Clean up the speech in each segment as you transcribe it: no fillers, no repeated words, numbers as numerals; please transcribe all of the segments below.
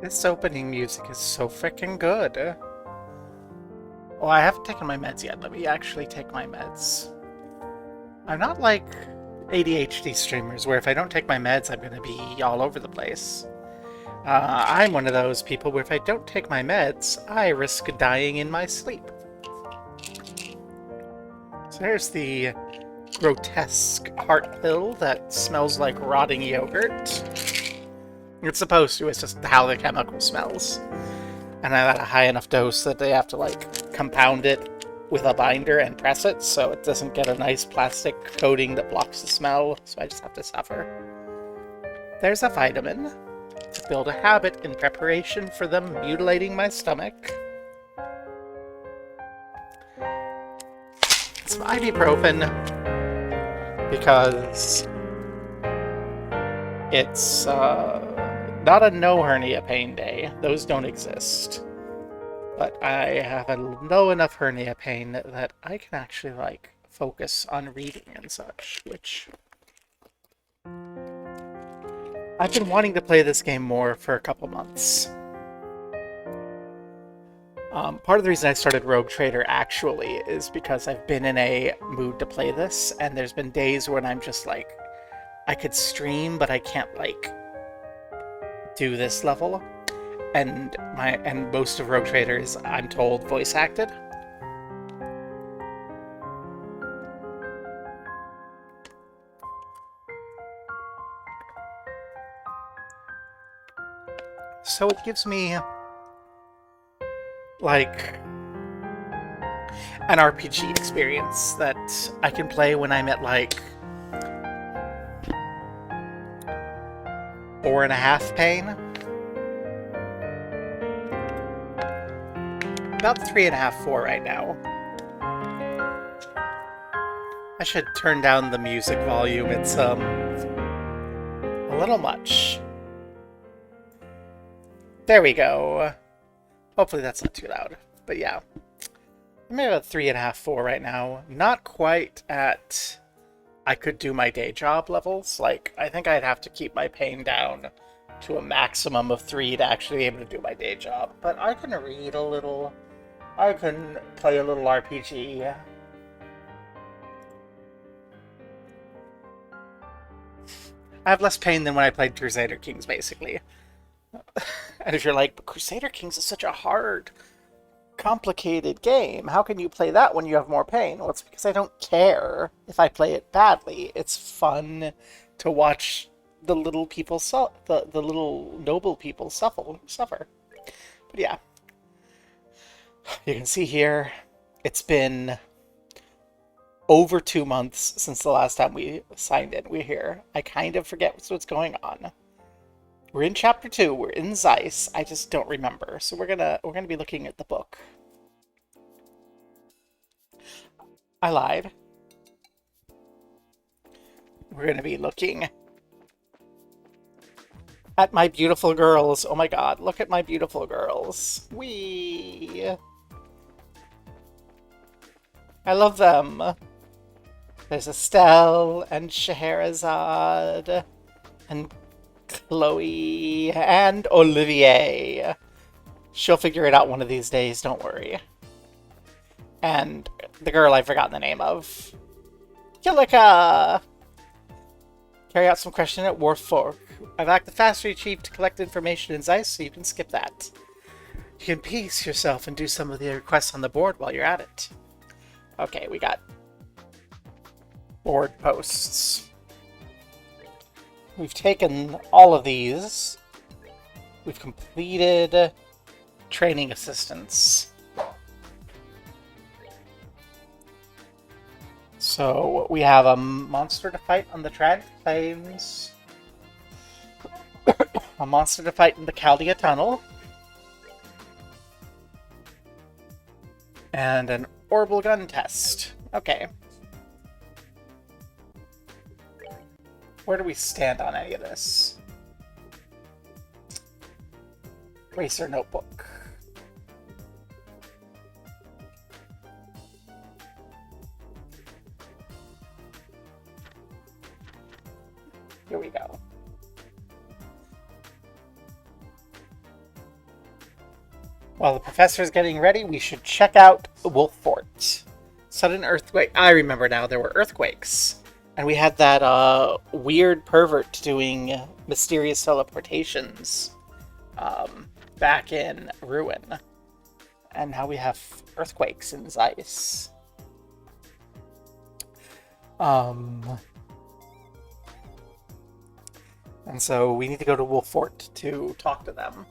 This opening music is so freaking good. Oh, I haven't taken my meds yet. Let me actually take my meds. I'm not like ADHD streamers where if I don't take my meds, I'm going to be all over the place. I'm one of those people where if I don't take my meds, I risk dying in my sleep. So there's the grotesque heart pill that smells like rotting yogurt. It's supposed to, it's just how the chemical smells. And I'm at a high enough dose that they have to, like, compound it with a binder and press it so it doesn't get a nice plastic coating that blocks the smell, so I just have to suffer. There's a vitamin to build a habit in preparation for them mutilating my stomach. Some ibuprofen because it's not a no hernia pain day. Those don't exist. But I have a low enough hernia pain that I can actually, like, focus on reading and such, which... I've been wanting to play this game more for a couple months. Part of the reason I started Rogue Trader, actually, is because I've been in a mood to play this, and there's been days when I'm just like, I could stream, but I can't, like, do this level. And most of Rogue Trader is, I'm told, voice acted. So it gives me, like, an RPG experience that I can play when I'm at, like, 4.5 pain. About 3.5, 4 right now. I should turn down the music volume. It's, a little much. There we go. Hopefully that's not too loud. But yeah. I'm at about 3.5, 4 right now. Not quite at I could do my day job levels. Like, I think I'd have to keep my pain down to a maximum of 3 to actually be able to do my day job. But I can read a little. I can play a little RPG. I have less pain than when I played Crusader Kings, basically. And if you're like, but Crusader Kings is such a hard, complicated game. How can you play that when you have more pain? Well, it's because I don't care if I play it badly. It's fun to watch the little people, the little noble people suffer. But yeah. You can see here, it's been over 2 months since the last time we signed in. We're here. I kind of forget what's going on. We're in chapter 2. We're in Zeiss. I just don't remember. So we're gonna be looking at the book. I lied. We're gonna be looking at my beautiful girls. Oh my god, look at my beautiful girls. Whee! I love them. There's Estelle and Scheherazade and Chloe and Olivier. She'll figure it out one of these days, don't worry. And the girl I've forgotten the name of. Kilika! Carry out some question at Wharf Fork. I've asked the Factory Chief to collect information in Zeiss, so you can skip that. You can pace yourself and do some of the requests on the board while you're at it. Okay, we got board posts. We've taken all of these. We've completed training assistants. So we have a monster to fight on the Trad Plains, a monster to fight in the Chaldea Tunnel, and an orbital gun test. Okay. Where do we stand on any of this? Racer notebook. Here we go. While the professor is getting ready, we should check out Wolf Fort. Sudden earthquake. I remember now, there were earthquakes. And we had that weird pervert doing mysterious teleportations back in Ruin. And now we have earthquakes in Zeiss. And so we need to go to Wolf Fort to talk to them.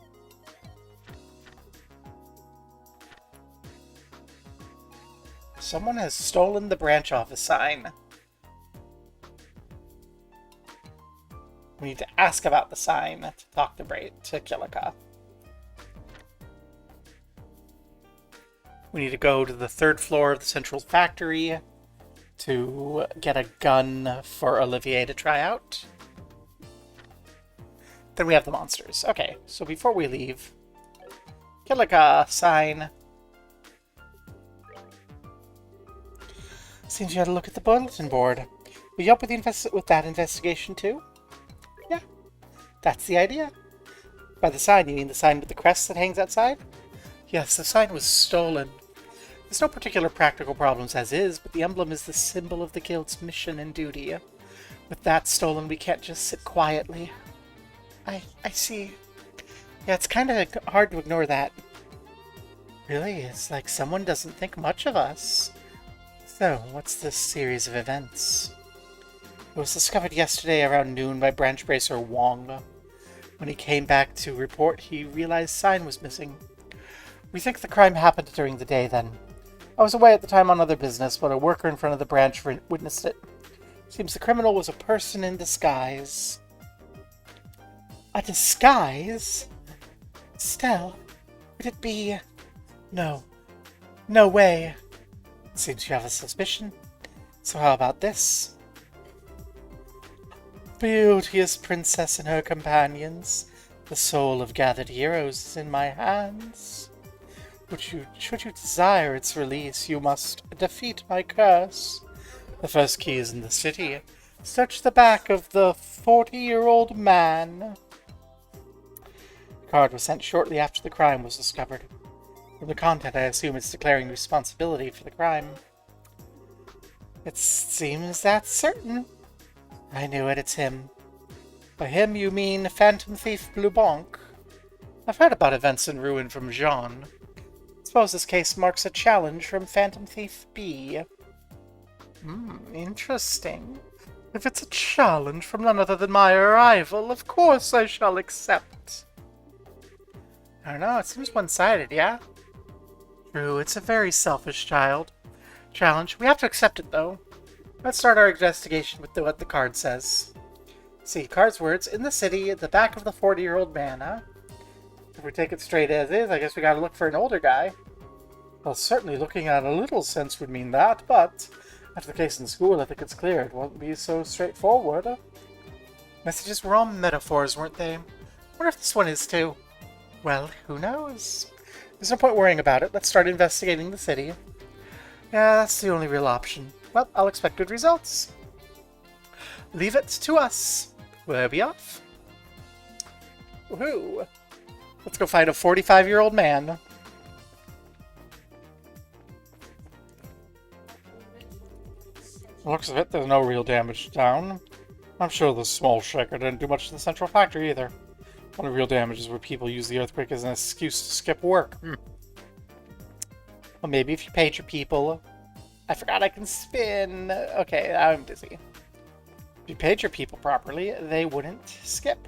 Someone has stolen the branch office sign. We need to ask about the sign to talk to Kilika. We need to go to the 3rd floor of the central factory to get a gun for Olivier to try out. Then we have the monsters. Okay, so before we leave, Kilika sign. Seems you had a look at the bulletin board. Will you help with that investigation too? Yeah, that's the idea. By the sign, you mean the sign with the crest that hangs outside? Yes, the sign was stolen. There's no particular practical problems as is, but the emblem is the symbol of the guild's mission and duty. With that stolen, we can't just sit quietly. I see. Yeah, it's kind of hard to ignore that. Really, it's like someone doesn't think much of us. So, what's this series of events? It was discovered yesterday around noon by Branch Bracer Wong. When he came back to report, he realized sign was missing. We think the crime happened during the day then. I was away at the time on other business, but a worker in front of the branch witnessed it. Seems the criminal was a person in disguise. A disguise? Estelle, would it be... No. No way. Seems you have a suspicion. So how about this? Beauteous princess and her companions. The soul of gathered heroes is in my hands. Should you desire its release, you must defeat my curse. The first key is in the city. Search the back of the 40-year-old man. The card was sent shortly after the crime was discovered. From the content, I assume it's declaring responsibility for the crime. It seems that's certain. I knew it, it's him. By him, you mean Phantom Thief Bluebonk. I've heard about events in Ruin from Jean. Suppose this case marks a challenge from Phantom Thief B. Interesting. If it's a challenge from none other than my arrival, of course I shall accept. I don't know, it seems one-sided, yeah? True, it's a very selfish challenge. We have to accept it, though. Let's start our investigation with what the card says. See, card's words, in the city, at the back of the 40-year-old man, huh? If we take it straight as is, I guess we gotta look for an older guy. Well, certainly looking at a little sense would mean that, but after the case in school, I think it's clear it won't be so straightforward. Messages were all metaphors, weren't they? Wonder if this one is too. Well, who knows? There's no point worrying about it. Let's start investigating the city. Yeah, that's the only real option. Well, I'll expect good results. Leave it to us. We'll be off. Woohoo! Let's go find a 45-year-old man. Looks of it, there's no real damage down. I'm sure the small shaker didn't do much to the central factory either. One of the real damage is where people use the earthquake as an excuse to skip work. Well, maybe if you paid your people... I forgot I can spin. Okay, I'm busy. If you paid your people properly, they wouldn't skip.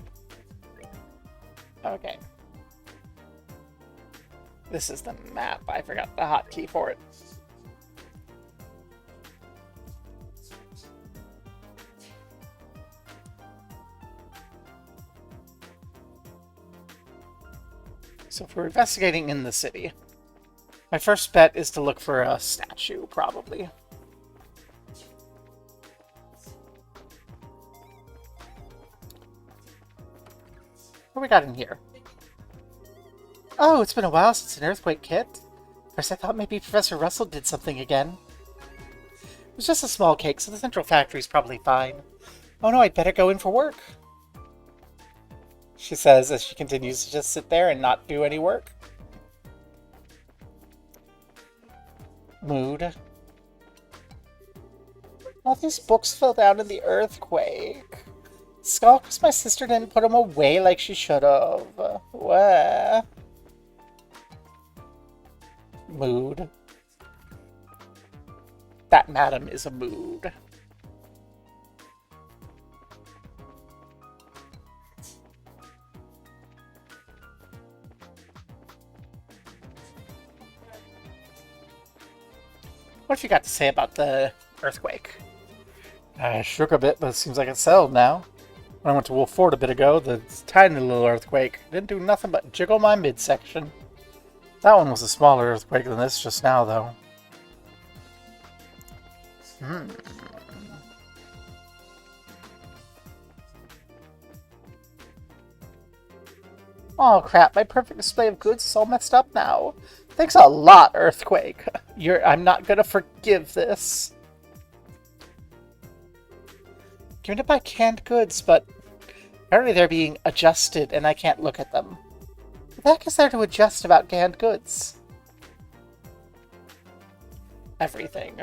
Okay. This is the map. I forgot the hotkey for it. So if we're investigating in the city, my first bet is to look for a statue, probably. What we got in here? Oh, it's been a while since an earthquake hit. First I thought maybe Professor Russell did something again. It was just a small cake, so the central factory's probably fine. Oh no, I'd better go in for work, she says as she continues to just sit there and not do any work. Mood. All these books fell down in the earthquake. Skull, because my sister didn't put them away like she should have. Where? Mood. That madam is a mood. What have you got to say about the earthquake? I shook a bit, but it seems like it's settled now. When I went to Wolf Fort a bit ago, the tiny little earthquake didn't do nothing but jiggle my midsection. That one was a smaller earthquake than this just now, though. Oh crap, my perfect display of goods is all messed up now. Thanks a lot, Earthquake. I'm not gonna forgive this. Given to buy canned goods, but apparently they're being adjusted and I can't look at them. What the heck is there to adjust about canned goods? Everything.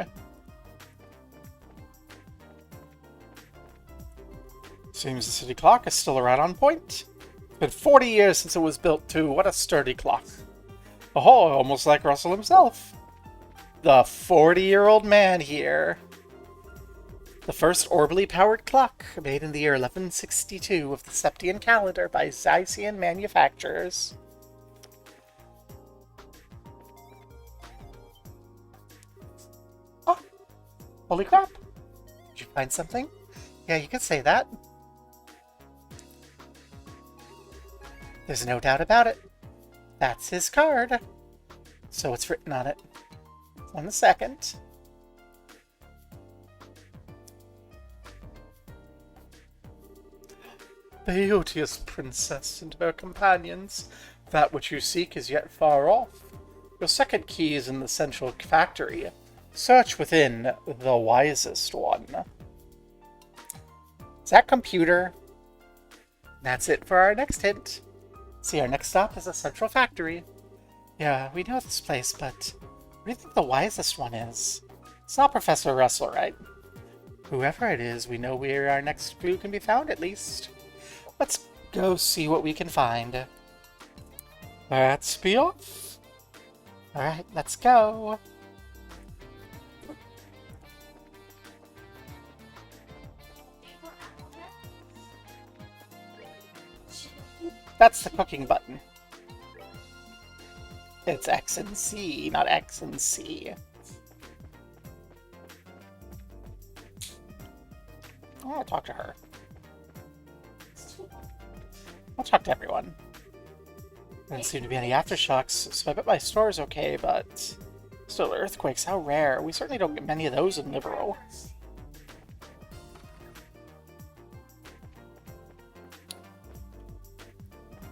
Seems the city clock is still right on point. It's been 40 years since it was built too. What a sturdy clock. Oh, almost like Russell himself. The 40-year-old man here. The first orbally powered clock, made in the year 1162 of the Septian calendar by Zycian manufacturers. Oh, holy crap. Did you find something? Yeah, you could say that. There's no doubt about it. That's his card. So it's written on it. 1 second. Beauteous princess and her companions. That which you seek is yet far off. Your second key is in the central factory. Search within the wisest one. Is that computer? That's it for our next hint. See, our next stop is the central factory. Yeah, we know this place, but what do you think the wisest one is? It's not Professor Russell, right? Whoever it is, we know where our next clue can be found, at least. Let's go see what we can find. Let's be off. Alright, let's go. That's the cooking button. It's X and C, not X and C. I want to talk to her. I'll talk to everyone. There didn't seem to be any aftershocks, so I bet my store is okay, but still, earthquakes, how rare. We certainly don't get many of those in Liverpool.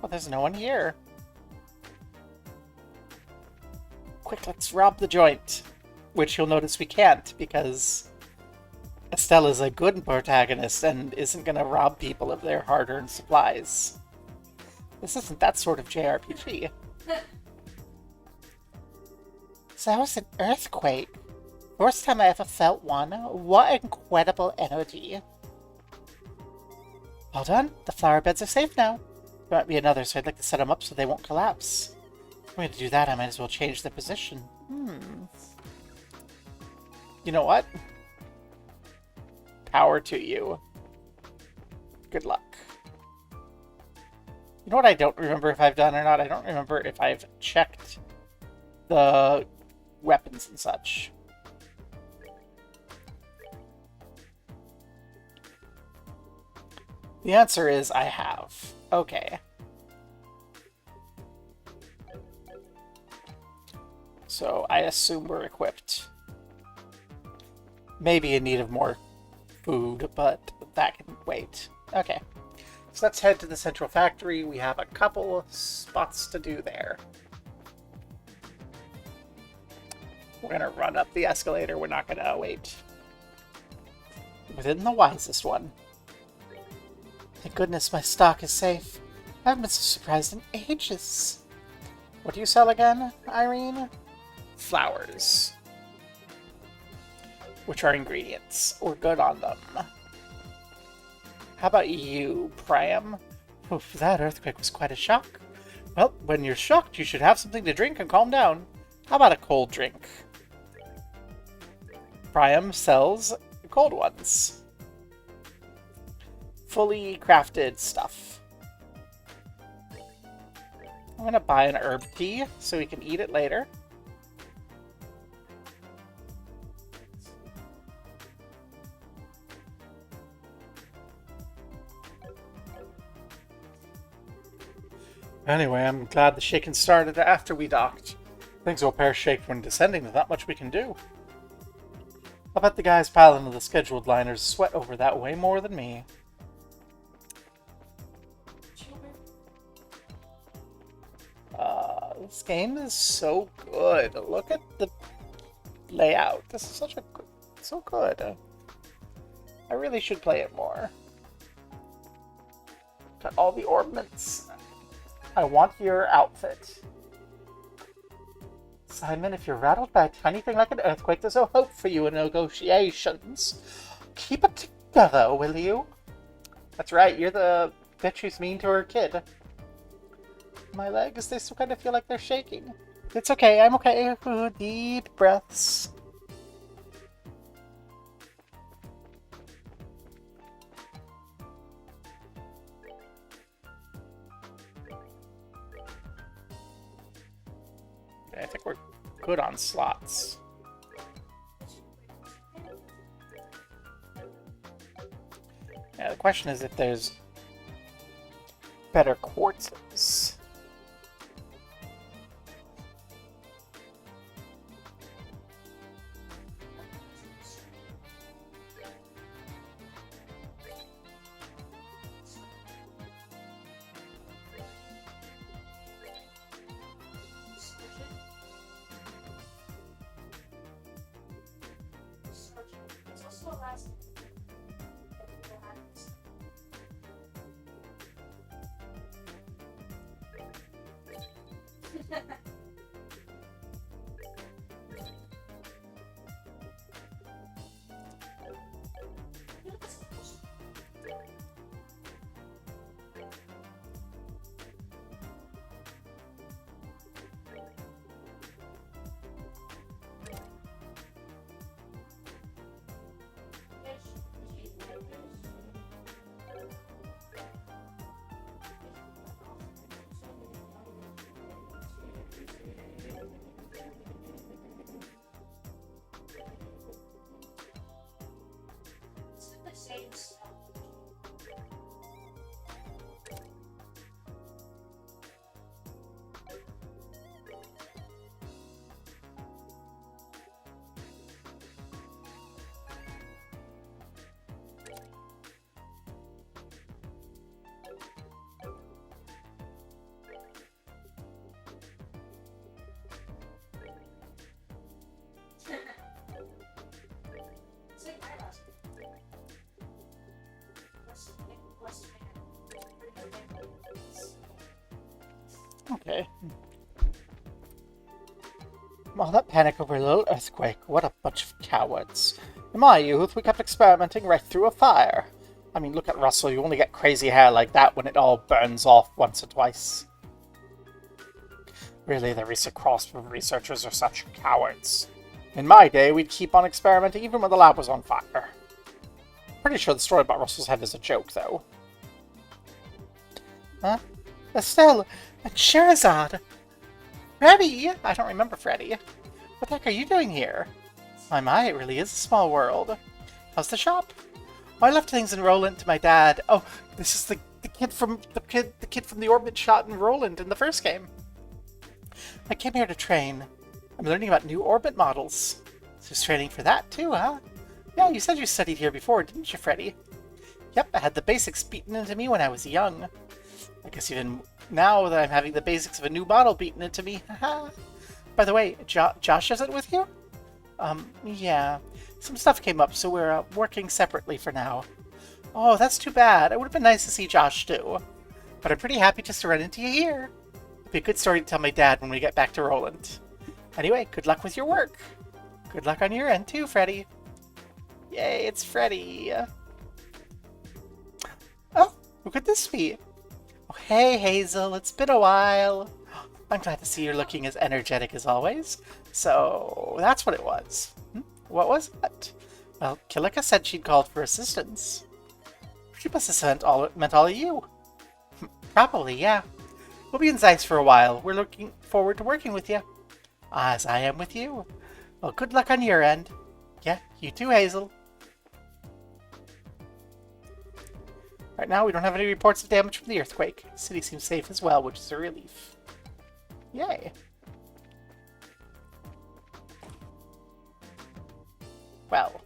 Well, there's no one here. Quick, let's rob the joint. Which you'll notice we can't, because Estelle is a good protagonist and isn't going to rob people of their hard-earned supplies. This isn't that sort of JRPG. So that was an earthquake. First time I ever felt one. What incredible energy. Well done. The flower beds are safe now. There might be another, so I'd like to set them up so they won't collapse. If I'm going to do that, I might as well change their position. You know what? Power to you. Good luck. You know what I don't remember if I've done or not? I don't remember if I've checked the weapons and such. The answer is I have. Okay. So I assume we're equipped. Maybe in need of more food, but that can wait. Okay. So let's head to the central factory. We have a couple spots to do there. We're gonna run up the escalator. We're not gonna wait. Within the wisest one. Thank goodness my stock is safe. I haven't been so surprised in ages. What do you sell again, Irene? Flowers. which are ingredients, or good on them. How about you, Priam? Oof, that earthquake was quite a shock. Well, when you're shocked, you should have something to drink and calm down. How about a cold drink? Priam sells cold ones. Fully crafted stuff. I'm gonna buy an herb tea so we can eat it later. Anyway, I'm glad the shaking started after we docked. Things will pear-shaped when descending, there's not much we can do. I'll bet the guys piling into the scheduled liners sweat over that way more than me. This game is so good. Look at the layout. This is so good. I really should play it more. Got all the ornaments. I want your outfit. Simon, if you're rattled by a tiny thing like an earthquake, there's no hope for you in negotiations. Keep it together, will you? That's right, you're the bitch who's mean to her kid. My legs, they still kind of feel like they're shaking. It's okay, I'm okay. Ooh, deep breaths. I think we're good on slots. Yeah, the question is if there's better quartzes. Okay. All that panic over a little earthquake. What a bunch of cowards. In my youth, we kept experimenting right through a fire. I mean, look at Russell. You only get crazy hair like that when it all burns off once or twice. Really, the recent researchers are such cowards. In my day, we'd keep on experimenting even when the lab was on fire. Pretty sure the story about Russell's head is a joke, though. Huh? Estelle! And Sherazade! Freddy! I don't remember Freddy. What the heck are you doing here? My, it really is a small world. How's the shop? Oh, I left things in Roland to my dad. Oh, this is the kid from the orbit shot in Roland in the first game. I came here to train. I'm learning about new orbit models. So there's training for that too, huh? Yeah, you said you studied here before, didn't you, Freddy? Yep, I had the basics beaten into me when I was young. I guess even now that I'm having the basics of a new model beaten into me. Haha. By the way, Josh isn't with you? Yeah. Some stuff came up, so we're working separately for now. Oh, that's too bad. It would have been nice to see Josh too. But I'm pretty happy just to run into you here. It'll be a good story to tell my dad when we get back to Roland. Anyway, good luck with your work. Good luck on your end too, Freddy. Yay, it's Freddy. Oh, who could this be? Oh, hey, Hazel, it's been a while. I'm glad to see you're looking as energetic as always. So, that's what it was. What was it? Well, Kilika said she'd called for assistance. She must have meant all of you. Probably, yeah. We'll be in Zeiss for a while. We're looking forward to working with you. As I am with you. Well, good luck on your end. Yeah, you too, Hazel. Right now, we don't have any reports of damage from the earthquake. The city seems safe as well, which is a relief. Yay. Well.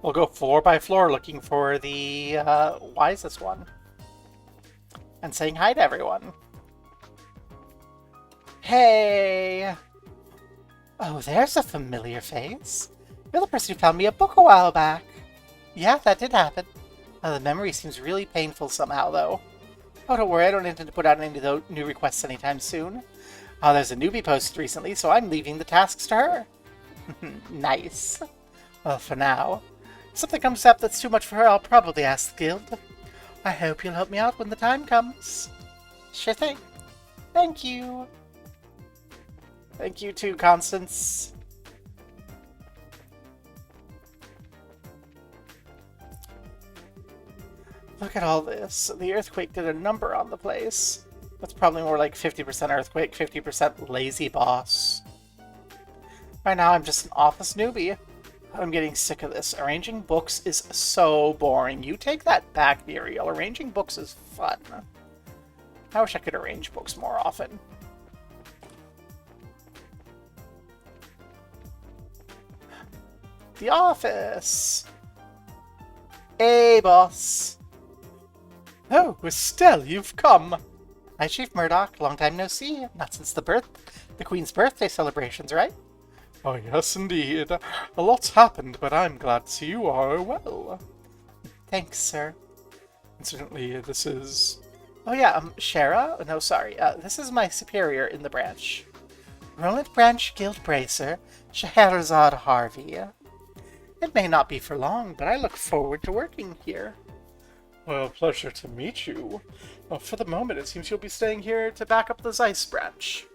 We'll go floor by floor looking for the wisest one. And saying hi to everyone. Hey! Oh, there's a familiar face. You're the person who found me a book a while back. Yeah, that did happen. The memory seems really painful somehow, though. Oh, don't worry, I don't intend to put out any new requests anytime soon. There's a newbie posted recently, so I'm leaving the tasks to her. Nice. Well, for now. If something comes up that's too much for her, I'll probably ask the guild. I hope you'll help me out when the time comes. Sure thing. Thank you. Thank you too, Constance. Look at all this. The earthquake did a number on the place. That's probably more like 50% earthquake, 50% lazy boss. Right now I'm just an office newbie. I'm getting sick of this. Arranging books is so boring. You take that back, Muriel. Arranging books is fun. I wish I could arrange books more often. The office! Hey, boss! Oh, Estelle, you've come! Hi, Chief Murdoch. Long time no see. Not since the Queen's birthday celebrations, right? Oh, yes, indeed. A lot's happened, but I'm glad to see you are well. Thanks, sir. Incidentally, this is... Oh, yeah, Shara? No, sorry. This is my superior in the branch. Roland Branch Guild Bracer, Scheherazade Harvey. It may not be for long, but I look forward to working here. Well, pleasure to meet you. Well, for the moment, it seems you'll be staying here to back up the Zeiss branch.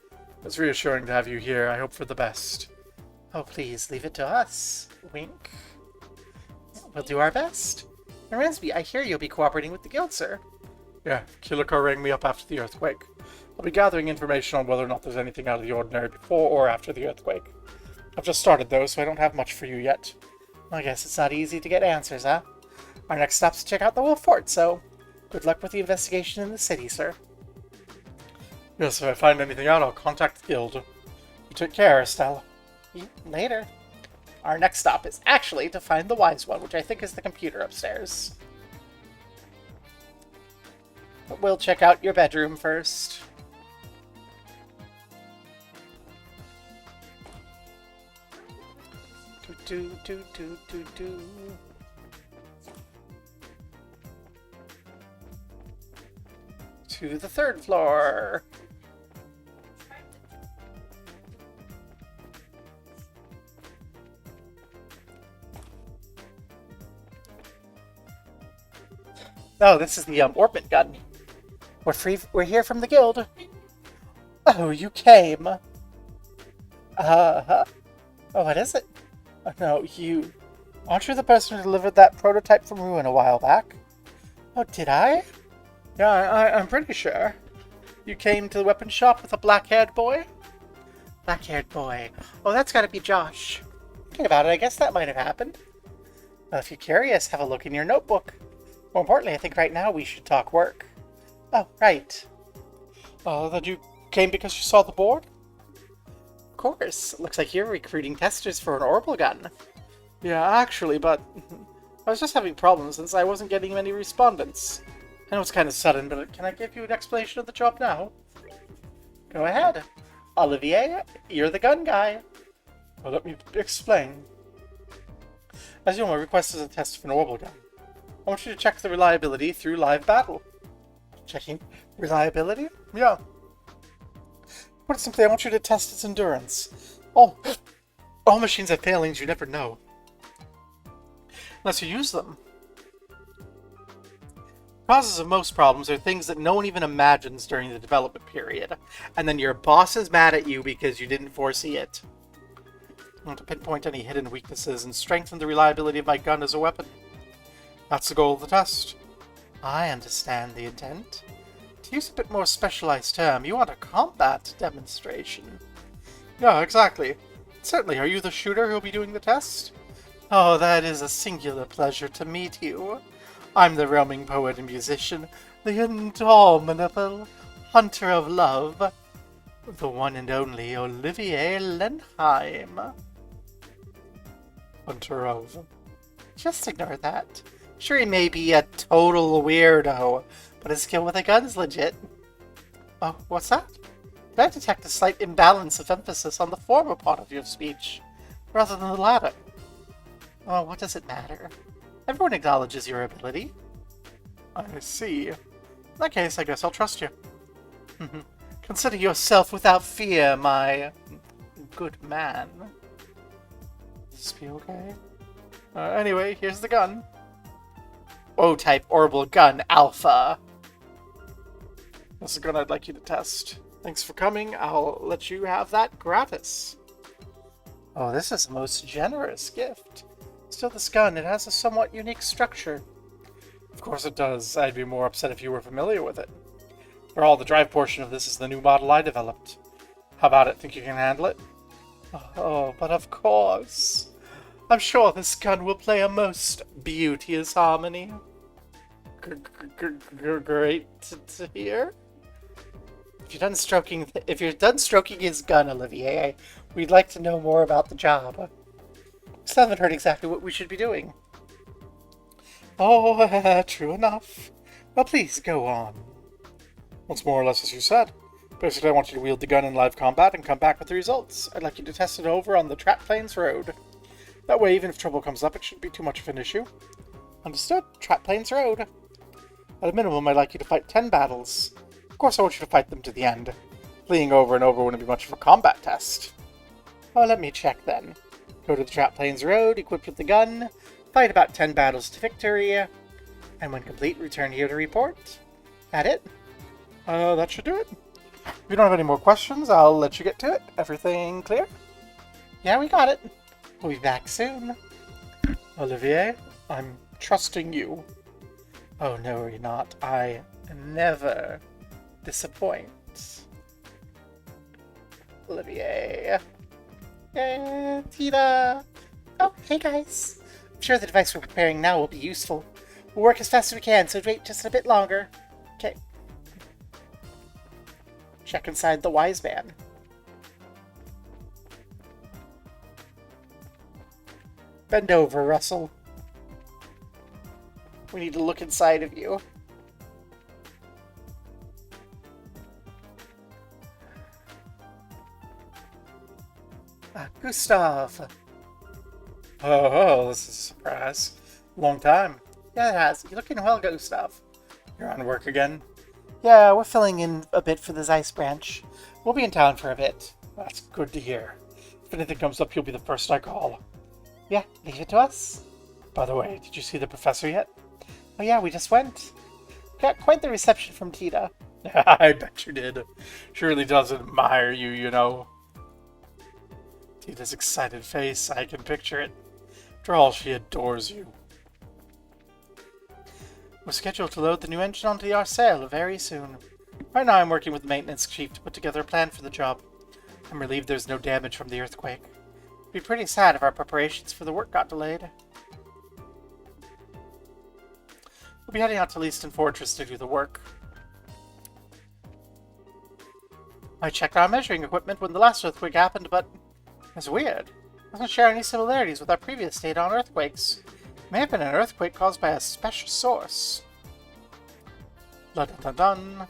It's reassuring to have you here. I hope for the best. Oh, please, leave it to us. Wink. We'll do our best. And Ransby, I hear you'll be cooperating with the guild, sir. Yeah, Kilika rang me up after the earthquake. I'll be gathering information on whether or not there's anything out of the ordinary before or after the earthquake. I've just started, though, so I don't have much for you yet. I guess it's not easy to get answers, huh? Our next stop's to check out the Wolf Fort, so good luck with the investigation in the city, sir. Yes, if I find anything out, I'll contact the guild. You take care, Estelle. Later. Our next stop is actually to find the wise one, which I think is the computer upstairs. But we'll check out your bedroom first. To the third floor. Oh, this is the orbit gun. We're here from the guild. Oh, you came. Oh, what is it? Oh, no, you... Aren't you the person who delivered that prototype from Ruin a while back? Oh, did I? Yeah, I'm pretty sure. You came to the weapon shop with a black-haired boy? Black-haired boy. Oh, that's gotta be Josh. Thinking about it, I guess that might have happened. Well, if you're curious, have a look in your notebook. More importantly, I think right now we should talk work. Oh, right. Then you came because you saw the board? Of course. Looks like you're recruiting testers for an orbital gun. Yeah, actually, but I was just having problems since I wasn't getting many respondents. I know it's kind of sudden, but can I give you an explanation of the job now? Go ahead. Olivier, you're the gun guy. Well, let me explain. As you know, my request is a test for an orbital gun. I want you to check the reliability through live battle. Checking reliability? Yeah. What is simply, I want you to test its endurance. All machines have failings, you never know. Unless you use them. Causes of most problems are things that no one even imagines during the development period, and then your boss is mad at you because you didn't foresee it. I want to pinpoint any hidden weaknesses and strengthen the reliability of my gun as a weapon. That's the goal of the test. I understand the intent. To use a bit more specialized term, you want a combat demonstration. Yeah, exactly. Certainly, are you the shooter who'll be doing the test? Oh, that is a singular pleasure to meet you. I'm the roaming poet and musician, the indomitable hunter of love, the one and only Olivier Lenheim. Hunter of... Just ignore that. Sure, he may be a total weirdo, but his skill with a gun's legit. Oh, what's that? Did I detect a slight imbalance of emphasis on the former part of your speech, rather than the latter? Oh, what does it matter? Everyone acknowledges your ability. I see. In that case, I guess I'll trust you. Consider yourself without fear, my good man. This be okay? Anyway, here's the gun. O-type orbital gun Alpha. That's the gun I'd like you to test. Thanks for coming. I'll let you have that gratis. Oh, this is the most generous gift. Still, this gun, it has a somewhat unique structure. Of course it does. I'd be more upset if you were familiar with it. For all, the drive portion of this is the new model I developed. How about it? Think you can handle it? Oh, but of course. I'm sure this gun will play a most beauteous harmony. Great to hear. If you're done stroking his gun, Olivier, we'd like to know more about the job. Still haven't heard exactly what we should be doing. Oh, true enough. Well, please, go on. It's more or less as you said. Basically, I want you to wield the gun in live combat and come back with the results. I'd like you to test it over on the Trap Plains Road. That way, even if trouble comes up, it shouldn't be too much of an issue. Understood. Trap Plains Road. At a minimum, I'd like you to fight 10 battles. Of course, I want you to fight them to the end. Fleeing over and over wouldn't be much of a combat test. Oh, let me check then. Go to the Trap Plains Road, equipped with the gun, fight about 10 battles to victory, and when complete, return here to report. That it? That should do it. If you don't have any more questions, I'll let you get to it. Everything clear? Yeah, we got it. We'll be back soon. Olivier, I'm trusting you. Oh, no, you're not. I never disappoint. Olivier. Yay, Tita! Oh, hey guys. I'm sure the device we're preparing now will be useful. We'll work as fast as we can, so wait just a bit longer. Okay. Check inside the wise man. Bend over, Russell. We need to look inside of you. Gustav. Oh, this is a surprise. Long time. Yeah, it has. You're looking well, Gustav. You're on work again? Yeah, we're filling in a bit for the Zeiss branch. We'll be in town for a bit. That's good to hear. If anything comes up, you'll be the first I call. Yeah, leave it to us. By the way, did you see the professor yet? Oh yeah, we just went. Got quite the reception from Tita. I bet you did. She really does admire you, you know. Tita's excited face, I can picture it. After all, she adores you. We're scheduled to load the new engine onto the Arcel very soon. Right now I'm working with the maintenance chief to put together a plan for the job. I'm relieved there's no damage from the earthquake. It'd be pretty sad if our preparations for the work got delayed. We'll be heading out to Leaston Fortress to do the work. I checked our measuring equipment when the last earthquake happened, but it's weird. It doesn't share any similarities with our previous data on earthquakes. It may have been an earthquake caused by a special source. Dun dun dun dun.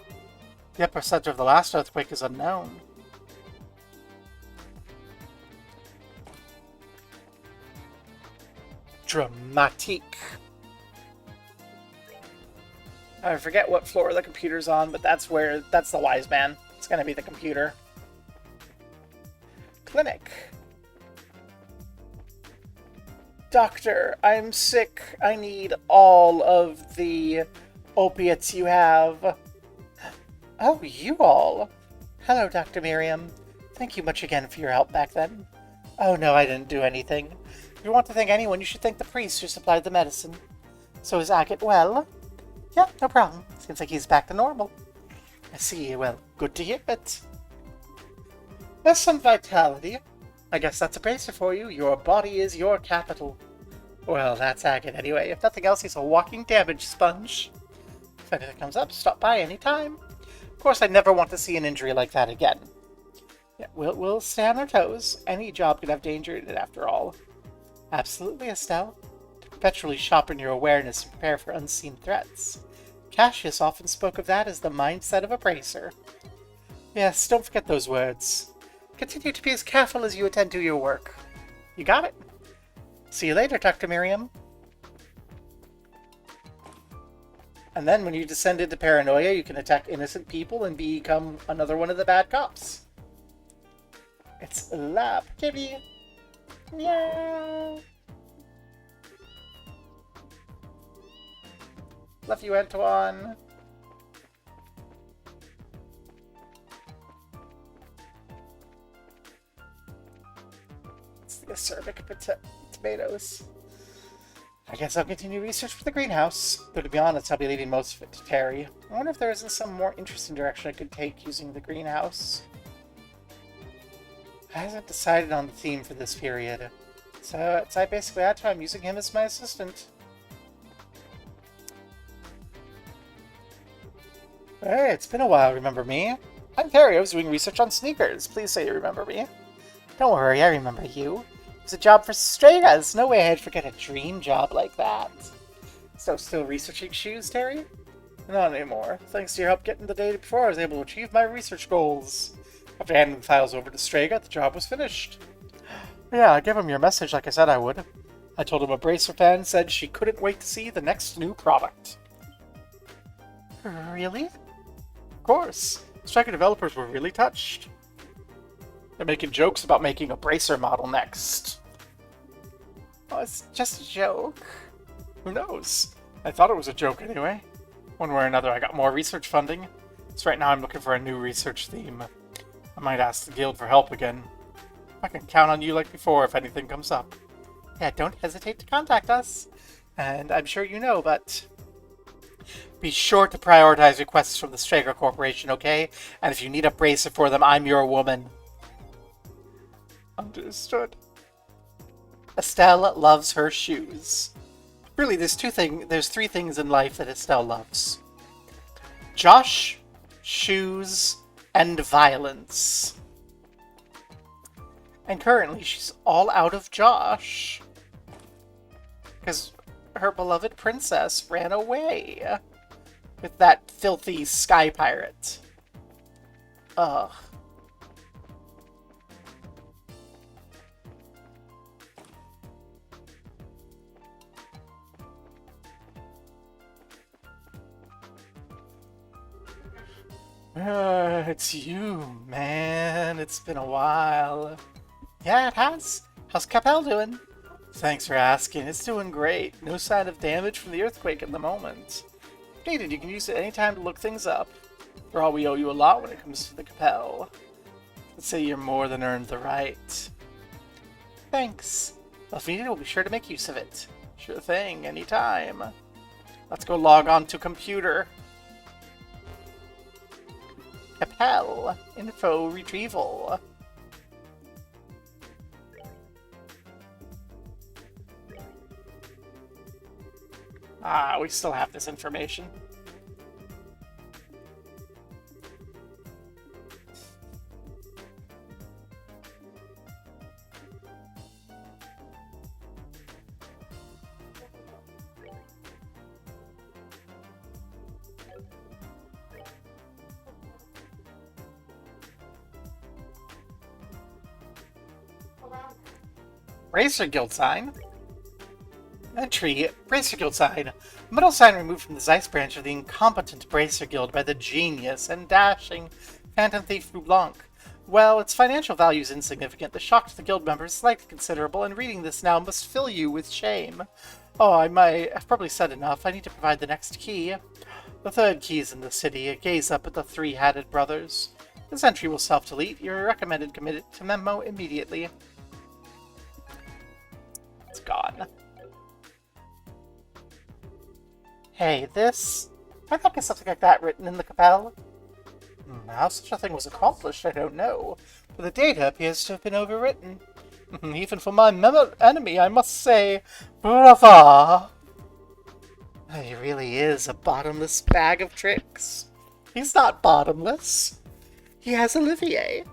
The epicenter of the last earthquake is unknown. Dramatique. I forget what floor the computer's on, but that's the wise man. It's gonna be the computer. clinic. Doctor, I'm sick. I need all of the opiates you have. Oh, you all. Hello, Dr. Miriam. Thank you much again for your help back then. Oh no, I didn't do anything. If you want to thank anyone, you should thank the priest who supplied the medicine. So is Agate well? Yeah, no problem. Seems like he's back to normal. I see. Well, good to hear it. There's some vitality. I guess that's a bracer for you. Your body is your capital. Well, that's Agate anyway. If nothing else, he's a walking damage sponge. If anything comes up, stop by any time. Of course, I never want to see an injury like that again. Yeah, we'll stay on our toes. Any job can have danger in it, after all. Absolutely, Estelle. To perpetually sharpen your awareness and prepare for unseen threats. Cassius often spoke of that as the mindset of a bracer. Yes, don't forget those words. Continue to be as careful as you attend to your work. You got it? See you later, Dr. Miriam. And then when you descend into paranoia, you can attack innocent people and become another one of the bad cops. It's lab, kitty. Meow. Love you, Antoine. It's the acerbic tomatoes. I guess I'll continue research for the greenhouse. Though to be honest, I'll be leaving most of it to Terry. I wonder if there isn't some more interesting direction I could take using the greenhouse. I haven't decided on the theme for this period. So I basically had time using him as my assistant. Hey, it's been a while, remember me? I'm Terry, I was doing research on sneakers. Please say you remember me. Don't worry, I remember you. It was a job for Stregas. No way I'd forget a dream job like that. So, still researching shoes, Terry? Not anymore. Thanks to your help getting the day before, I was able to achieve my research goals. After handing the files over to Strega, the job was finished. Yeah, I gave him your message like I said I would. I told him a Bracer fan said she couldn't wait to see the next new product. Really? Of course. Strega developers were really touched. They're making jokes about making a Bracer model next. Oh, it's just a joke. Who knows? I thought it was a joke anyway. One way or another, I got more research funding. So right now I'm looking for a new research theme. I might ask the guild for help again. I can count on you like before if anything comes up. Yeah, don't hesitate to contact us. And I'm sure you know, but be sure to prioritize requests from the Strega Corporation, okay? And if you need a bracer for them, I'm your woman. Understood. Estelle loves her shoes. Really, there's three things in life that Estelle loves. Josh, shoes, and violence. And currently, she's all out of Josh. Because her beloved princess ran away. With that filthy sky pirate. Ugh. It's you, man. It's been a while. Yeah, it has. How's Capel doing? Thanks for asking. It's doing great. No sign of damage from the earthquake at the moment. If needed, you can use it anytime to look things up. For all, we owe you a lot when it comes to the Capel. Let's say you're more than earned the right. Thanks. Well, if needed, we'll be sure to make use of it. Sure thing, anytime. Let's go log on to computer. Capel. Info retrieval. Ah, we still have this information. Bracer Guild sign. Entry, Bracer Guild sign. A metal sign removed from the Zeiss branch of the incompetent Bracer Guild by the genius and dashing Phantom Thief Blanc. Well, its financial value is insignificant. The shock to the guild members is slightly considerable, and reading this now must fill you with shame. Oh, I've probably said enough. I need to provide the next key. The third key is in the city. Gaze up at the three-hatted brothers. This entry will self-delete. You're recommended commit it to memo immediately. It's gone. Hey, this... I thought there's something like that written in the Capel. How such a thing was accomplished, I don't know. But the data appears to have been overwritten. Even for my enemy, I must say, brava! He really is a bottomless bag of tricks. He's not bottomless. He has Olivier.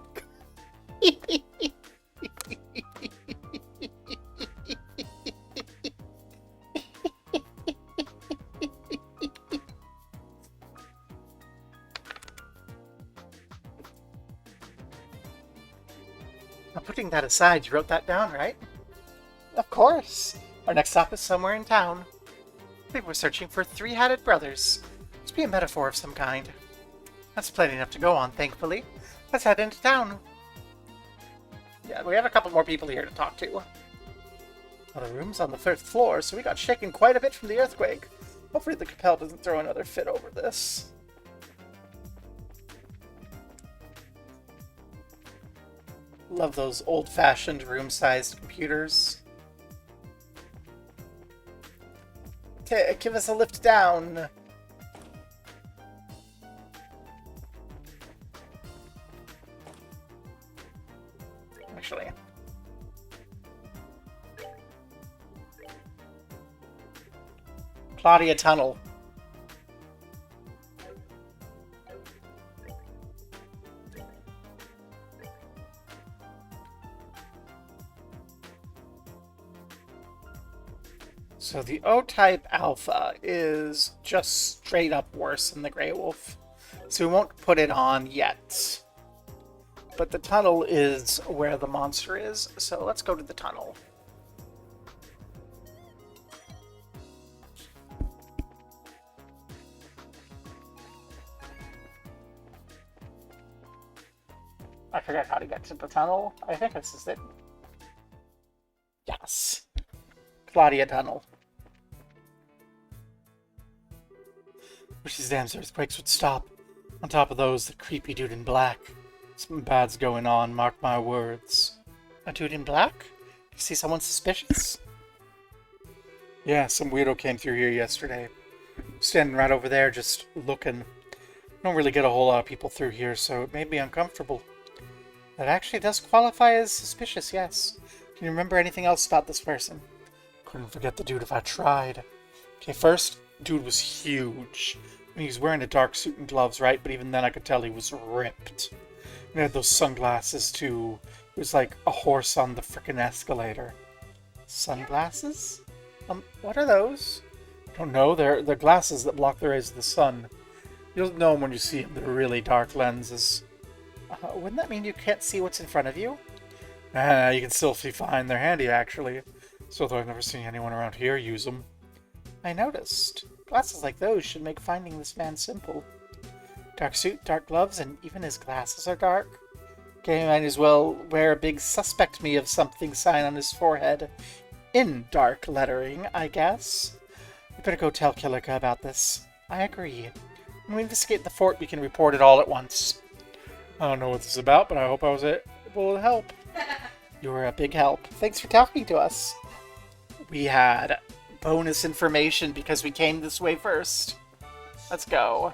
Now, putting that aside, you wrote that down, right? Of course. Our next stop is somewhere in town. I think we're searching for three-hatted brothers. Must be a metaphor of some kind. That's plenty enough to go on, thankfully. Let's head into town. Yeah, we have a couple more people here to talk to. Well, the room's on the 3rd floor, so we got shaken quite a bit from the earthquake. Hopefully the Capel doesn't throw another fit over this. Love those old-fashioned room-sized computers. Give us a lift down. Actually. Claudia Tunnel. So the O-Type Alpha is just straight up worse than the Grey Wolf. So we won't put it on yet. But the tunnel is where the monster is, so let's go to the tunnel. I forget how to get to the tunnel. I think this is it. Yes. Claudia Tunnel. Wish these damn earthquakes would stop. On top of those, the creepy dude in black. Something bad's going on, mark my words. A dude in black? You see someone suspicious? Yeah, some weirdo came through here yesterday. Standing right over there, just looking. Don't really get a whole lot of people through here, so it made me uncomfortable. That actually does qualify as suspicious, yes. Can you remember anything else about this person? Couldn't forget the dude if I tried. Okay, first, dude was huge. And he was wearing a dark suit and gloves, right? But even then I could tell he was ripped. And he had those sunglasses, too. It was like a horse on the frickin' escalator. Sunglasses? What are those? I don't know. They're glasses that block the rays of the sun. You'll know them when you see them. They're really dark lenses. Wouldn't that mean you can't see what's in front of you? You can still see fine. They're handy, actually. So though I've never seen anyone around here use them. I noticed. Glasses like those should make finding this man simple. Dark suit, dark gloves, and even his glasses are dark. Okay, might as well wear a big suspect me of something sign on his forehead. In dark lettering, I guess. We better go tell Kilika about this. I agree. When we investigate the fort, we can report it all at once. I don't know what this is about, but I hope I was able to help. You were a big help. Thanks for talking to us. We had bonus information because we came this way first. Let's go.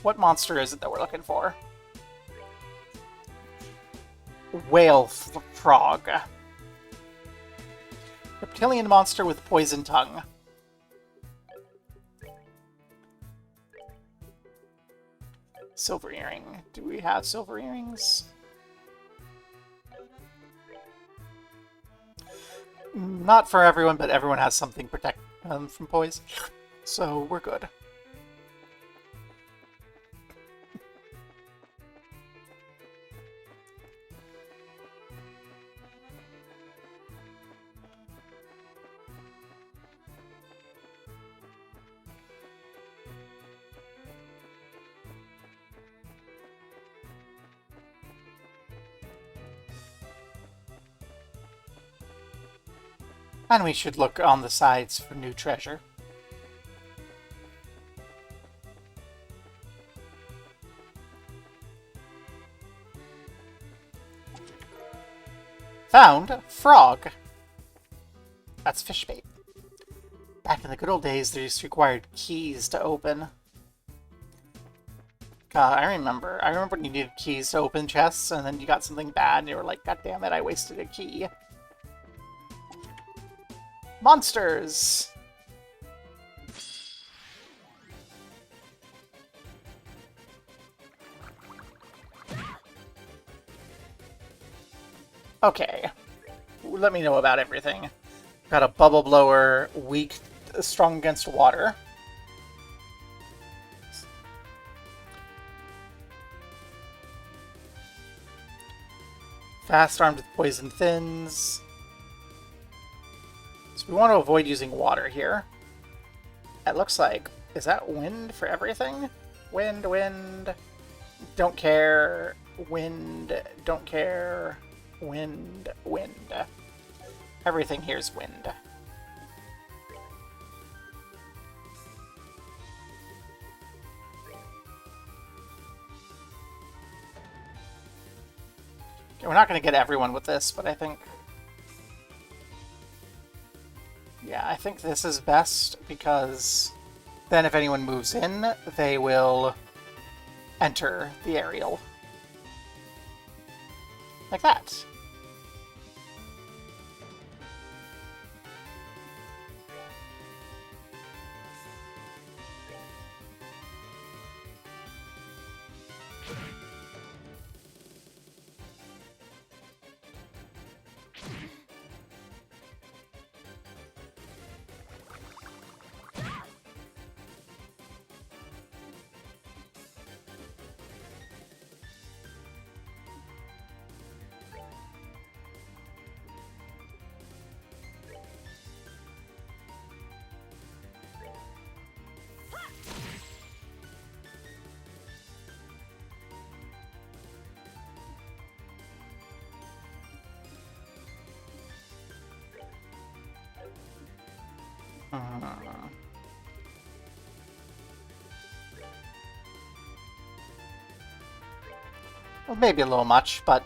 What monster is it that we're looking for? Whale frog. Reptilian monster with poison tongue. Silver earring. Do we have silver earrings? Not for everyone, but everyone has something protect them from poison. So we're good. And we should look on the sides for new treasure. Found frog. That's fish bait. Back in the good old days, these required keys to open. God, I remember when you needed keys to open chests, and then you got something bad, and you were like, God damn it, I wasted a key. Monsters! Okay. Let me know about everything. Got a bubble blower, weak, strong against water. Fast armed with poison thins. So we want to avoid using water here. It looks like... Is that wind for everything? Wind, wind. Don't care. Wind, don't care. Wind, wind. Everything here is wind. Okay, we're not going to get everyone with this, but I think... Yeah, I think this is best, because then if anyone moves in, they will enter the aerial. Like that. Well, maybe a little much, but...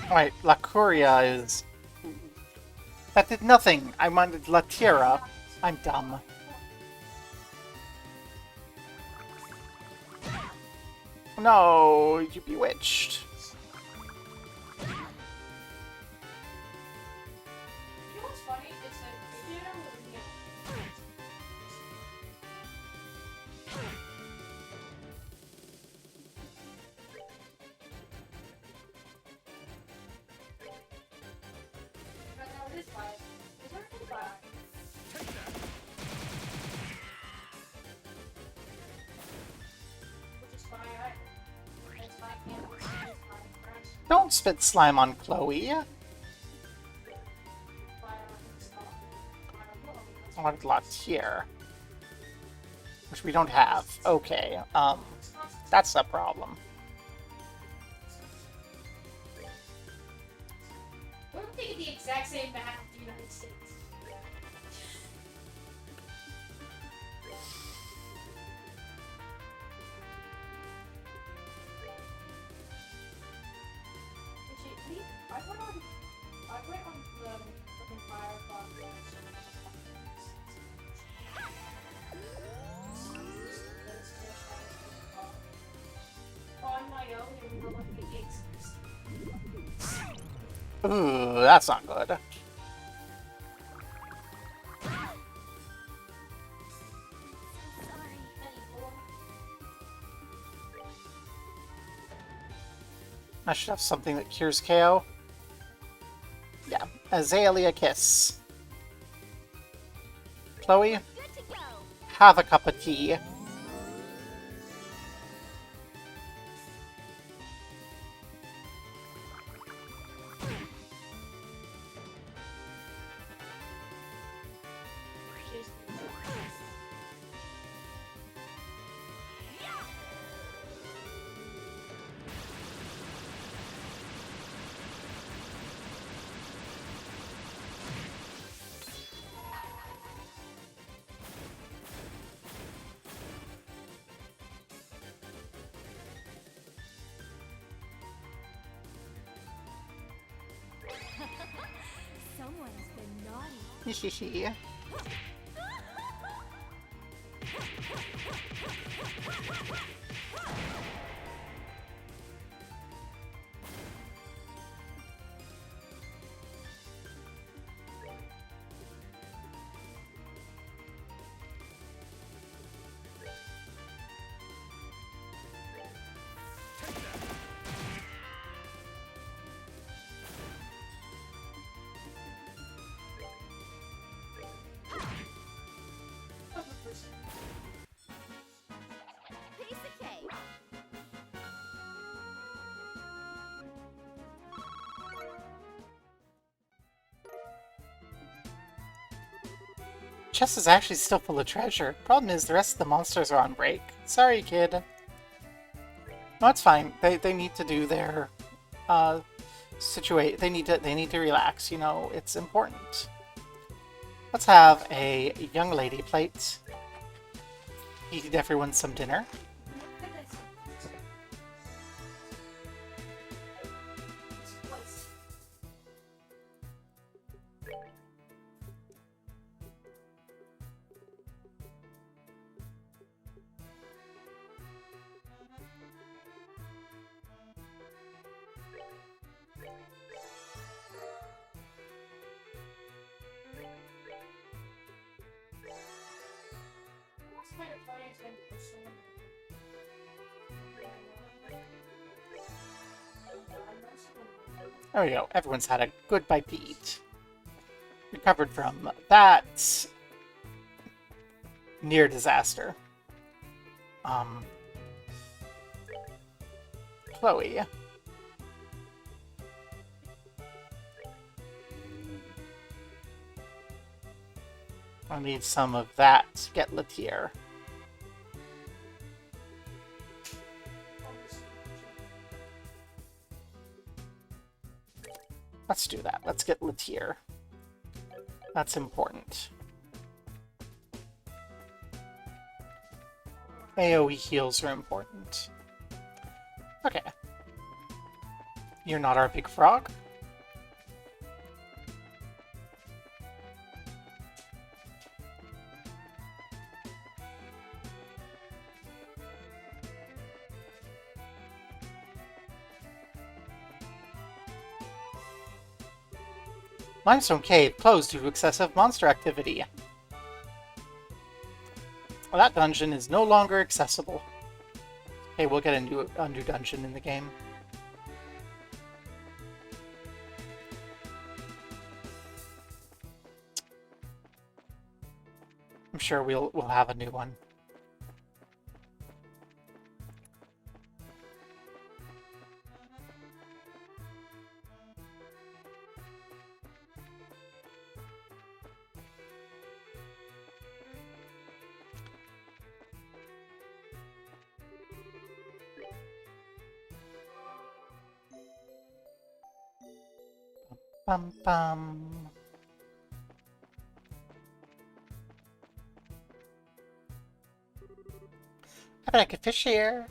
Alright, La Curia is... That did nothing! I wanted La Tierra. I'm dumb. No, you bewitched. You know what's funny? It's that if you ever get but now it is fine. It's everything fine. Which is fine, it's fine, it's fine, friends. Don't spit slime on Chloe. I wanted La Tierra. Which we don't have. Okay, that's the problem. We're thinking the exact same map of the United States. Actually, I went on the fucking Firefox. On my own, and we were looking at gigs. Ooh, that's not good. I should have something that cures KO. Yeah, Azalea Kiss. Chloe, Good to go. have a cup of tea. Someone has been naughty. Hehehe. Piece of cake. Chest is actually still full of treasure. Problem is, the rest of the monsters are on break. Sorry, kid. No, it's fine. They need to do their situate. They need to relax. You know, it's important. Let's have a young lady plate. Feed everyone some dinner. There we go. Everyone's had a good bite to eat. Recovered from that near disaster. Chloe. I'll need some of that to get Latier. Let's do that. Let's get Latier. That's important. AoE heals are important. Okay. You're not our big frog? Limestone Cave closed due to excessive monster activity. Well, that dungeon is no longer accessible. Okay, we'll get a new dungeon in the game. I'm sure we'll have a new one. Bum bum. I bet I could fish here.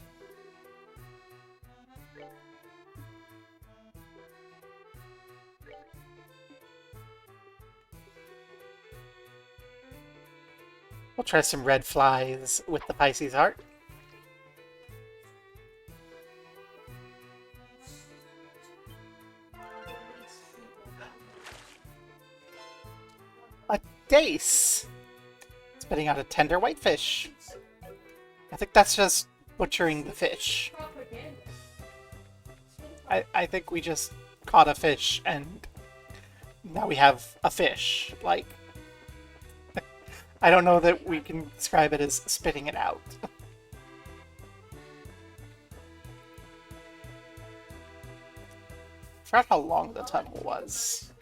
We'll try some red flies with the Pisces heart. A dace! Spitting out a tender whitefish. I think that's just butchering the fish. I think we just caught a fish and now we have a fish. Like, I don't know that we can describe it as spitting it out. I forgot how long the tunnel was.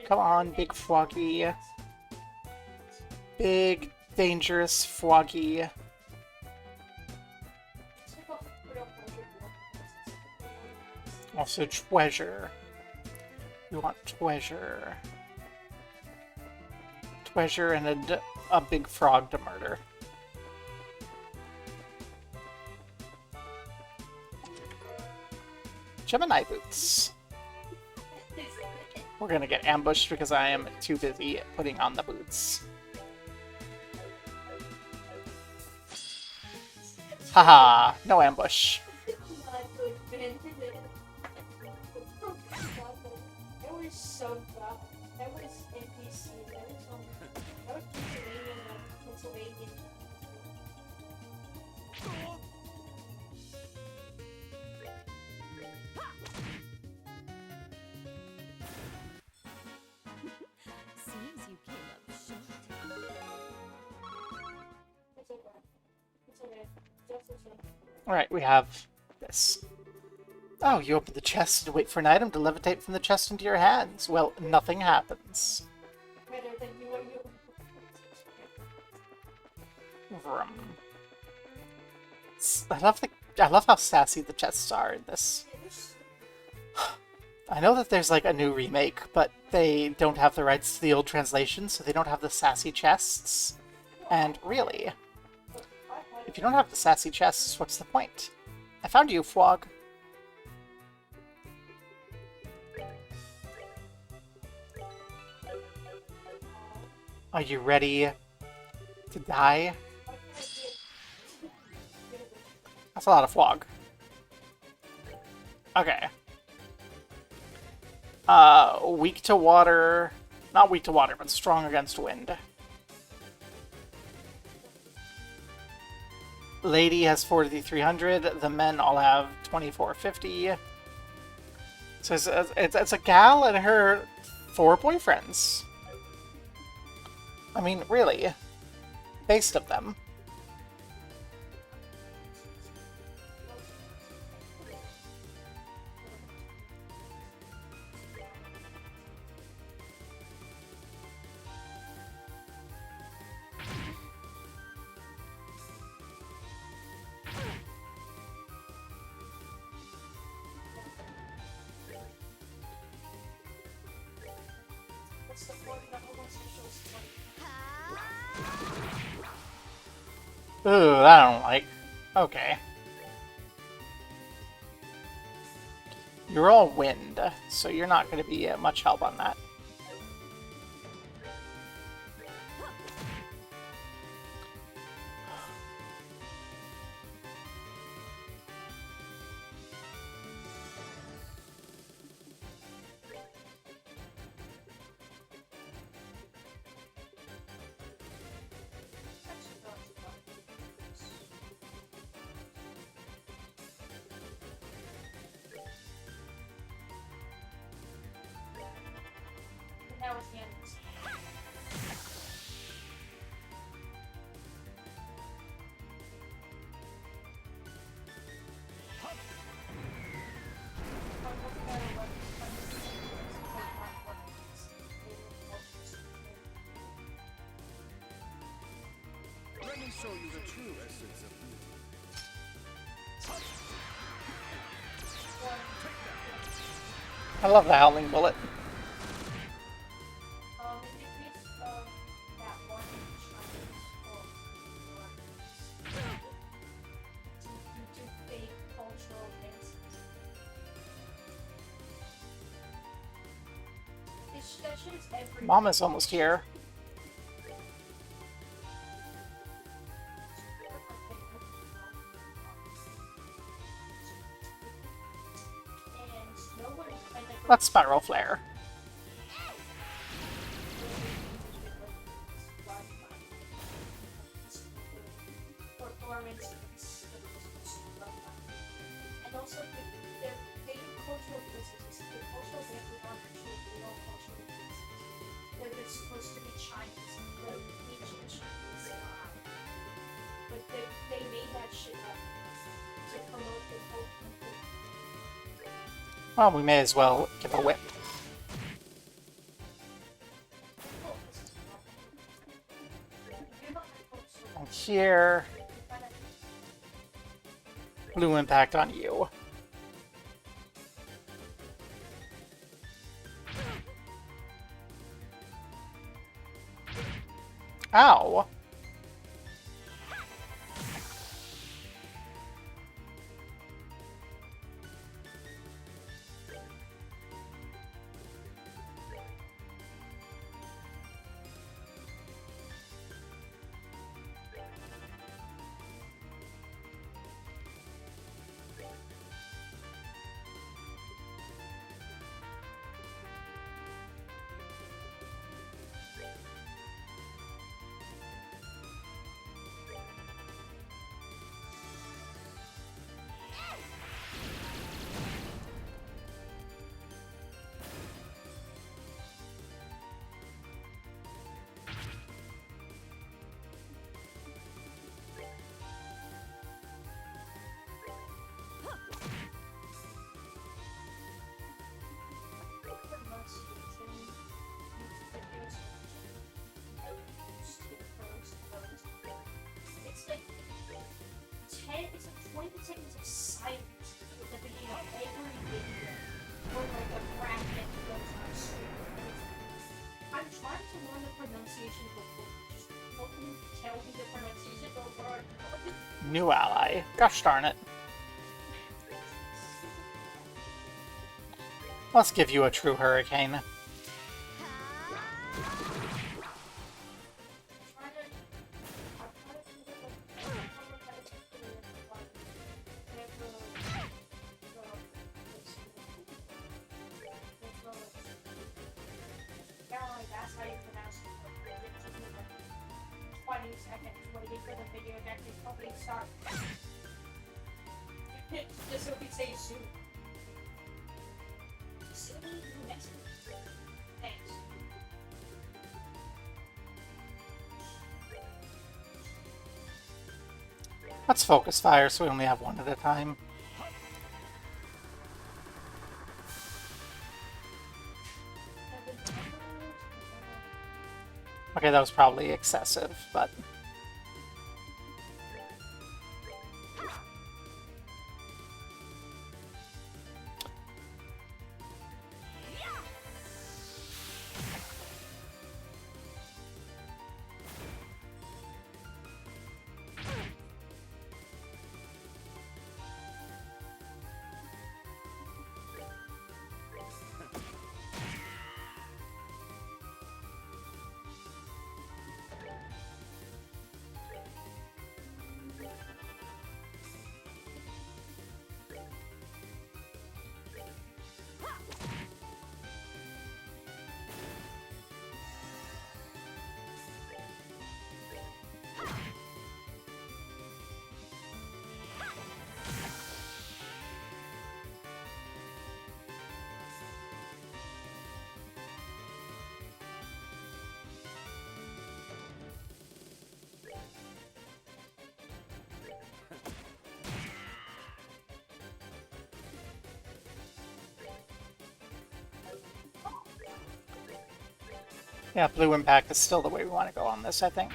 Come on, big Froggy. Big, dangerous Froggy. Also treasure. We want treasure. Treasure and a big frog to murder. Gemini boots. We're gonna get ambushed because I am too busy putting on the boots. Haha, no ambush. That was so bad. That was NPC. That was Pennsylvania. Seems you came up short. It's okay. It's okay. Just a second. Alright, we have this. Oh, you open the chest and wait for an item to levitate from the chest into your hands. Well, nothing happens. Better than you and you. Vroom. I love how sassy the chests are in this. I know that there's like a new remake, but they don't have the rights to the old translation, so they don't have the sassy chests. And really, if you don't have the sassy chests, what's the point? I found you, Fwog. Are you ready to die? That's a lot of Fwog. Okay. Weak to water. Not weak to water, but strong against wind. Lady has 4,300. The men all have 2,450. So it's a gal and her 4 boyfriends. I mean, really. Based of them. What's the point of the homosexual stuff? Ooh, that I don't like. Okay. You're all wind, so you're not going to be much help on that. That was the end of this. Let me show you the true essence of beauty. I love the Howling Bullet. It decreased that one due to fake cultural advances. That shit is everywhere. Mama's almost here. And no one, and like, Let's Spiral Flare. that shit up to promote the whole country. Well, we may as well give a whip. Oh, this is you're not supposed to. And here, blue impact on you. Ow! It's like 20 seconds of silence at the beginning of every video or like a bracket goes on screen. I'm trying to learn the pronunciation before. Just help me tell me the pronunciation over. New ally. Gosh darn it. Let's give you a true hurricane. That's how you pronounce it. It took me like 20 seconds waiting for the video to actually fucking start. Just so we can say soon. Soon, next. Thanks. Let's focus fire so we only have one at a time. Okay, that was probably excessive, but... Yeah, blue impact is still the way we want to go on this, I think.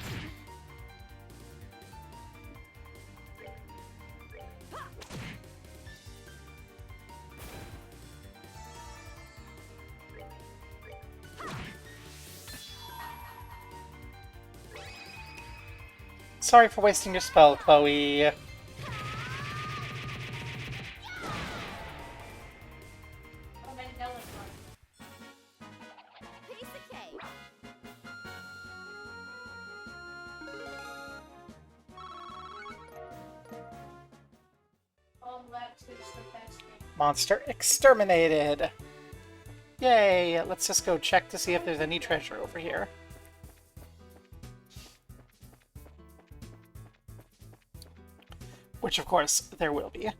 Sorry for wasting your spell, Chloe. Oh, Mandela's one. Piece of cake. Lex is the best thing. Monster exterminated! Yay! Let's just go check to see if there's any treasure over here. Which, of course, there will be. An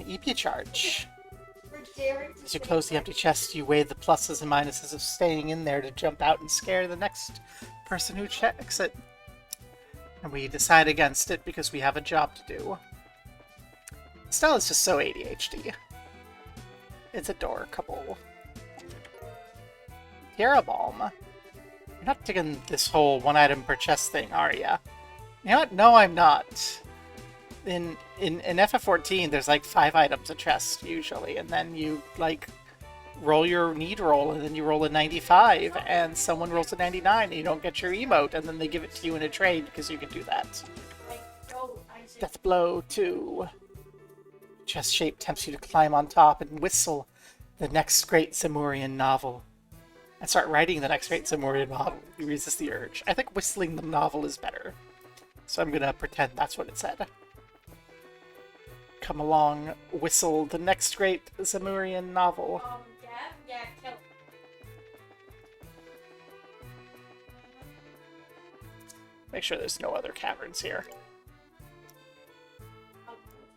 EP charge. As you close the empty chest, you weigh the pluses and minuses of staying in there to jump out and scare the next person who checks it. And we decide against it because we have a job to do. Estelle is just so ADHD. It's adorable. Balm. You're not taking this whole one item per chest thing, are ya? You know what? No, I'm not. In FF14, there's like 5 items a chest usually, and then you like roll your need roll, and then you roll a 95, and someone rolls a 99, and you don't get your emote, and then they give it to you in a trade because you can do that. Death Blow 2. Chest shape tempts you to climb on top and whistle the next great Zemurian novel. And start writing the next great Zemurian novel. You resist the urge. I think whistling the novel is better. So I'm gonna pretend that's what it said. Come along, whistle the next great Zemurian novel. Yeah, kill it. Make sure there's no other caverns here.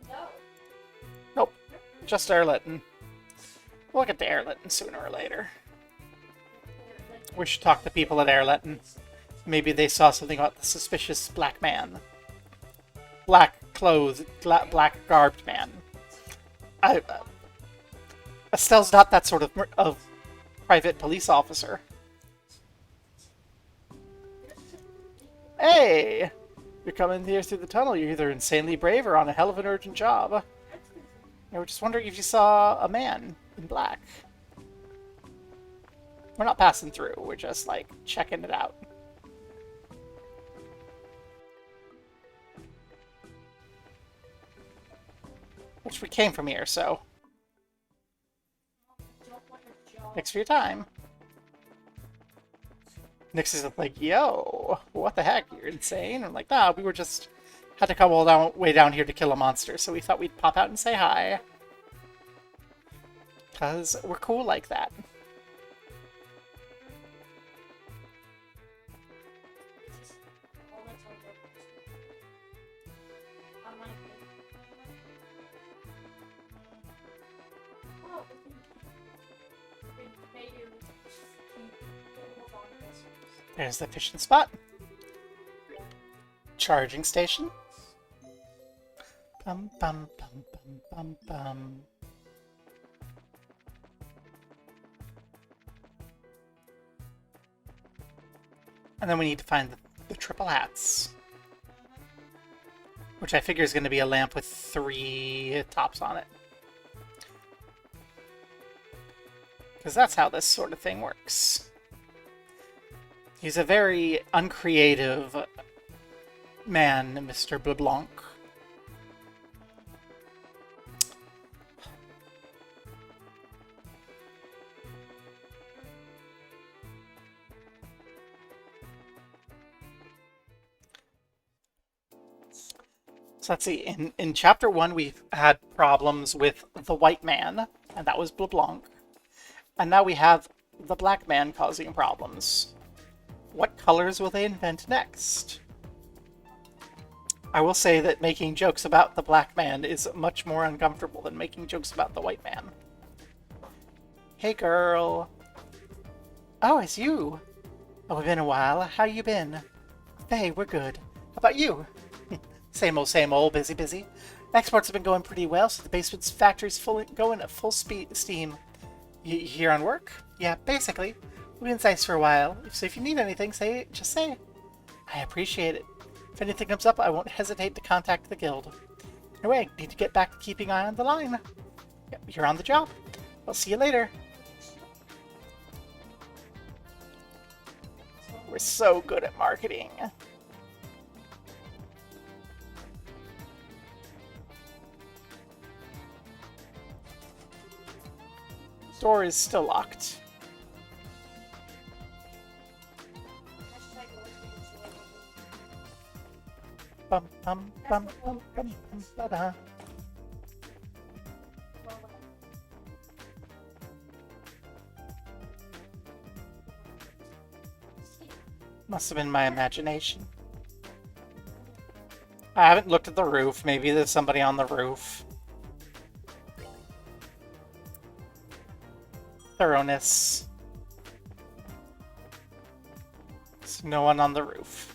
No. Nope, just Airlitten. We'll get to Airlitten sooner or later. We should talk to people at Airlitten. Maybe they saw something about the suspicious black man. Black clothed, black garbed man. Estelle's not that sort of private police officer. Hey! You're coming here through the tunnel. You're either insanely brave or on a hell of an urgent job. I was just wondering if you saw a man in black. We're not passing through. We're just, like, checking it out. Which we came from here, so... Thanks for your time. Nix is like, yo, what the heck? You're insane? I'm like, nah, we were just... Had to come all the way down here to kill a monster, so we thought we'd pop out and say hi. Because we're cool like that. There's the fishing spot. Charging station. Bum bum bum bum bum bum. And then we need to find the triple hats. Which I figure is going to be a lamp with 3 tops on it. Because that's how this sort of thing works. He's a very uncreative man, Mr. LeBlanc. So let's see, in Chapter 1 we've had problems with the white man, and that was LeBlanc. And now we have the black man causing problems. What colors will they invent next? I will say that making jokes about the black man is much more uncomfortable than making jokes about the white man. Hey girl. Oh, it's you. Oh, it's been a while. How you been? Hey, we're good. How about you? Same old, busy, busy. Exports have been going pretty well, so the basement's factory's going at full steam. You here on work? Yeah, basically. We've been nice for a while, so if you need anything, just say. I appreciate it. If anything comes up, I won't hesitate to contact the guild. Anyway, I need to get back to keeping eye on the line. Yep, you're on the job. I'll see you later. We're so good at marketing. Door is still locked. Bum bum bum bum bum bum ba da. Must have been my imagination. I haven't looked at the roof. Maybe there's somebody on the roof. Thoroughness. There's no one on the roof.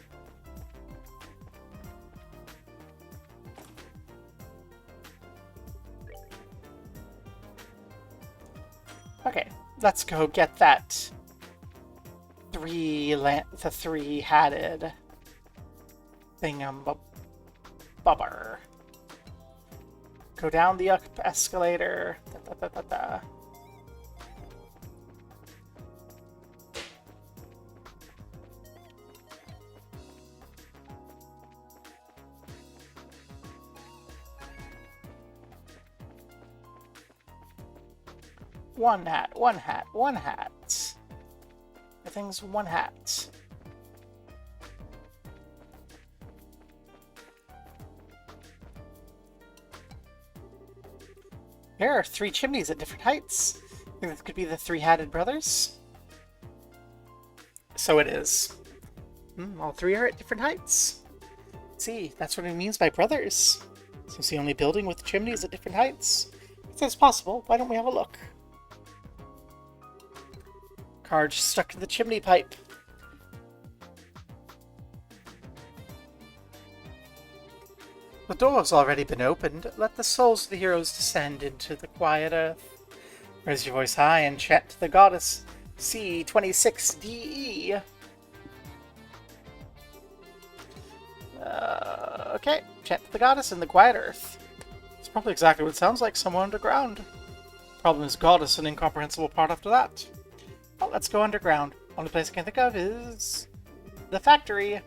Okay, let's go get that the three-hatted thingamabobber. Go down the up escalator. Da, da, da, da, da. One hat, one hat, one hat. Everything's one hat. There are three chimneys at different heights. I think this could be the three-hatted brothers. So it is. All three are at different heights. Let's see, that's what it means by brothers. Seems the only building with chimneys at different heights. If that's possible, why don't we have a look? Car just stuck to the chimney pipe. The door's already been opened. Let the souls of the heroes descend into the quiet earth. Raise your voice high and chant to the goddess C26DE. Okay, chant to the goddess in the quiet earth. It's probably exactly what it sounds like, somewhere underground. Problem is goddess, an incomprehensible part after that. Well, let's go underground. Only place I can think of is the factory.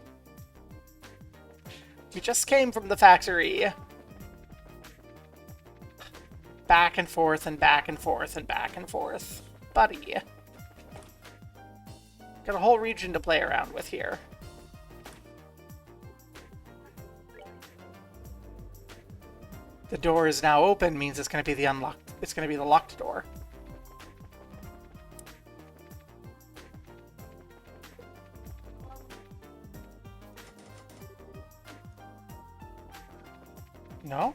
We just came from the factory. Back and forth and back and forth and back and forth. Buddy. Got a whole region to play around with here. The door is now open, means it's going to be the unlocked. It's going to be the locked door. No?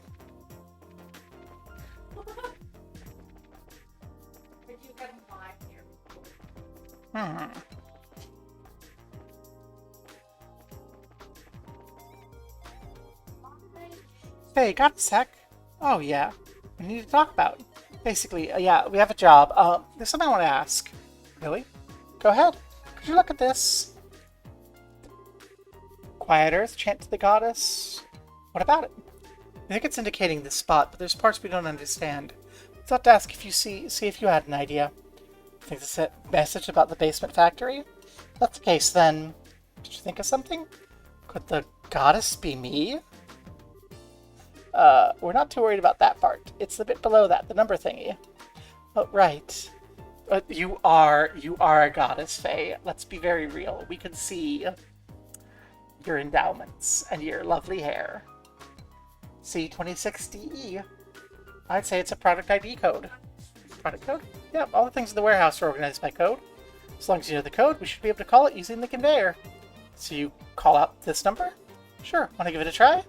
Did you get him live here? Hey, got a sec? Oh, yeah. We need to talk about. Basically, yeah, we have a job. There's something I want to ask. Really? Go ahead. Could you look at this? Quiet Earth, chant to the goddess. What about it? I think it's indicating this spot, but there's parts we don't understand. I thought to ask if you see if you had an idea. Think it's a message about the basement factory? If that's the case, then did you think of something? Could the goddess be me? We're not too worried about that part. It's the bit below that, the number thingy. Oh, right. You are a goddess, Faye. Let's be very real. We can see your endowments and your lovely hair. C26DE. I'd say it's a product ID code. Product code? Yeah, all the things in the warehouse are organized by code. As long as you know the code, we should be able to call it using the conveyor. So you call out this number? Sure. Want to give it a try?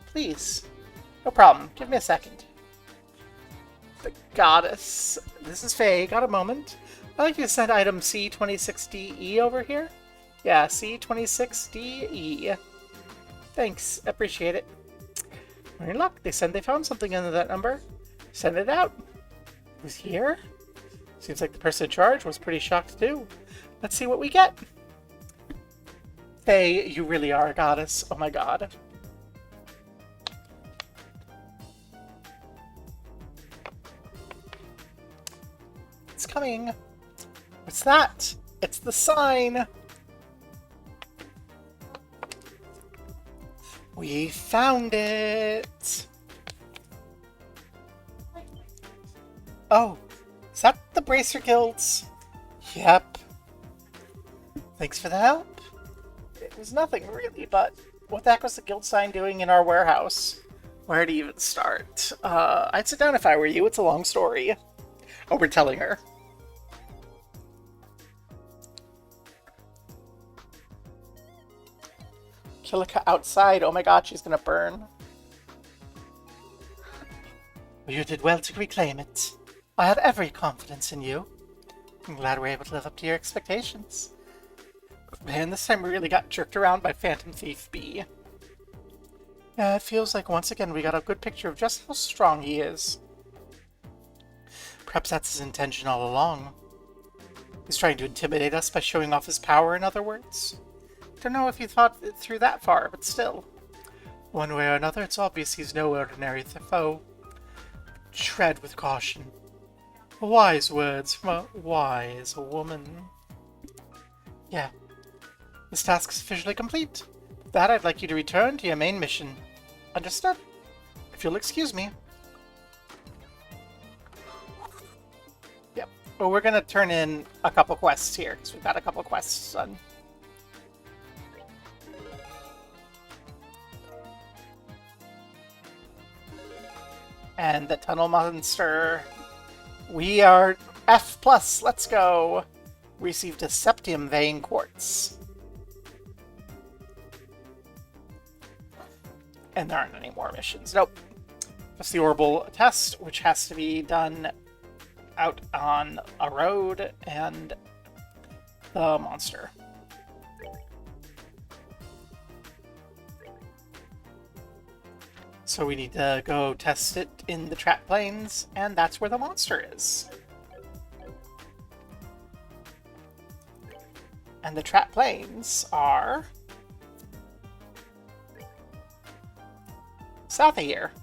Please. No problem. Give me a second. The goddess. This is Faye. Got a moment? I'd like you to send item C26DE over here. Yeah, C26DE. Thanks. Appreciate it. Any luck? They said they found something under that number. Send it out. Who's here? Seems like the person in charge was pretty shocked too. Let's see what we get. Faye, you really are a goddess. Oh my god. It's coming. What's that? It's the sign. We found it. Oh, is that the Bracer Guilds? Yep. Thanks for the help. It was nothing really, but what the heck was the guild sign doing in our warehouse? Where to even start? I'd sit down if I were you. It's a long story. Oh, we're telling her. Kilika outside. Oh my god, she's gonna burn. You did well to reclaim it. I had every confidence in you. I'm glad we're able to live up to your expectations. Man, this time we really got jerked around by Phantom Thief B. It feels like once again we got a good picture of just how strong he is. Perhaps that's his intention all along. He's trying to intimidate us by showing off his power, in other words. Don't know if you thought it through that far, but still. One way or another, it's obvious he's no ordinary foe. Tread with caution. Wise words from a wise woman. Yeah. This task is officially complete. With that, I'd like you to return to your main mission. Understood? If you'll excuse me. Yep. Well, we're gonna turn in a couple quests here, because we've got a couple quests done. And the tunnel monster. We are F+, let's go! Received a septium vein quartz. And there aren't any more missions. Nope. Just the orbital test, which has to be done out on a road, and the monster. So we need to go test it in the trap plains, and that's where the monster is. And the trap plains are south of here.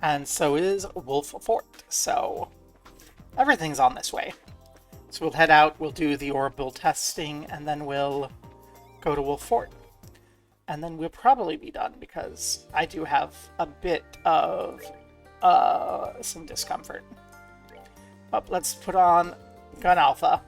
And so is Wolf Fort, so everything's on this way. So we'll head out, we'll do the orbital testing, and then we'll go to Wolf Fort. And then we'll probably be done, because I do have a bit of some discomfort. But let's put on Gun Alpha.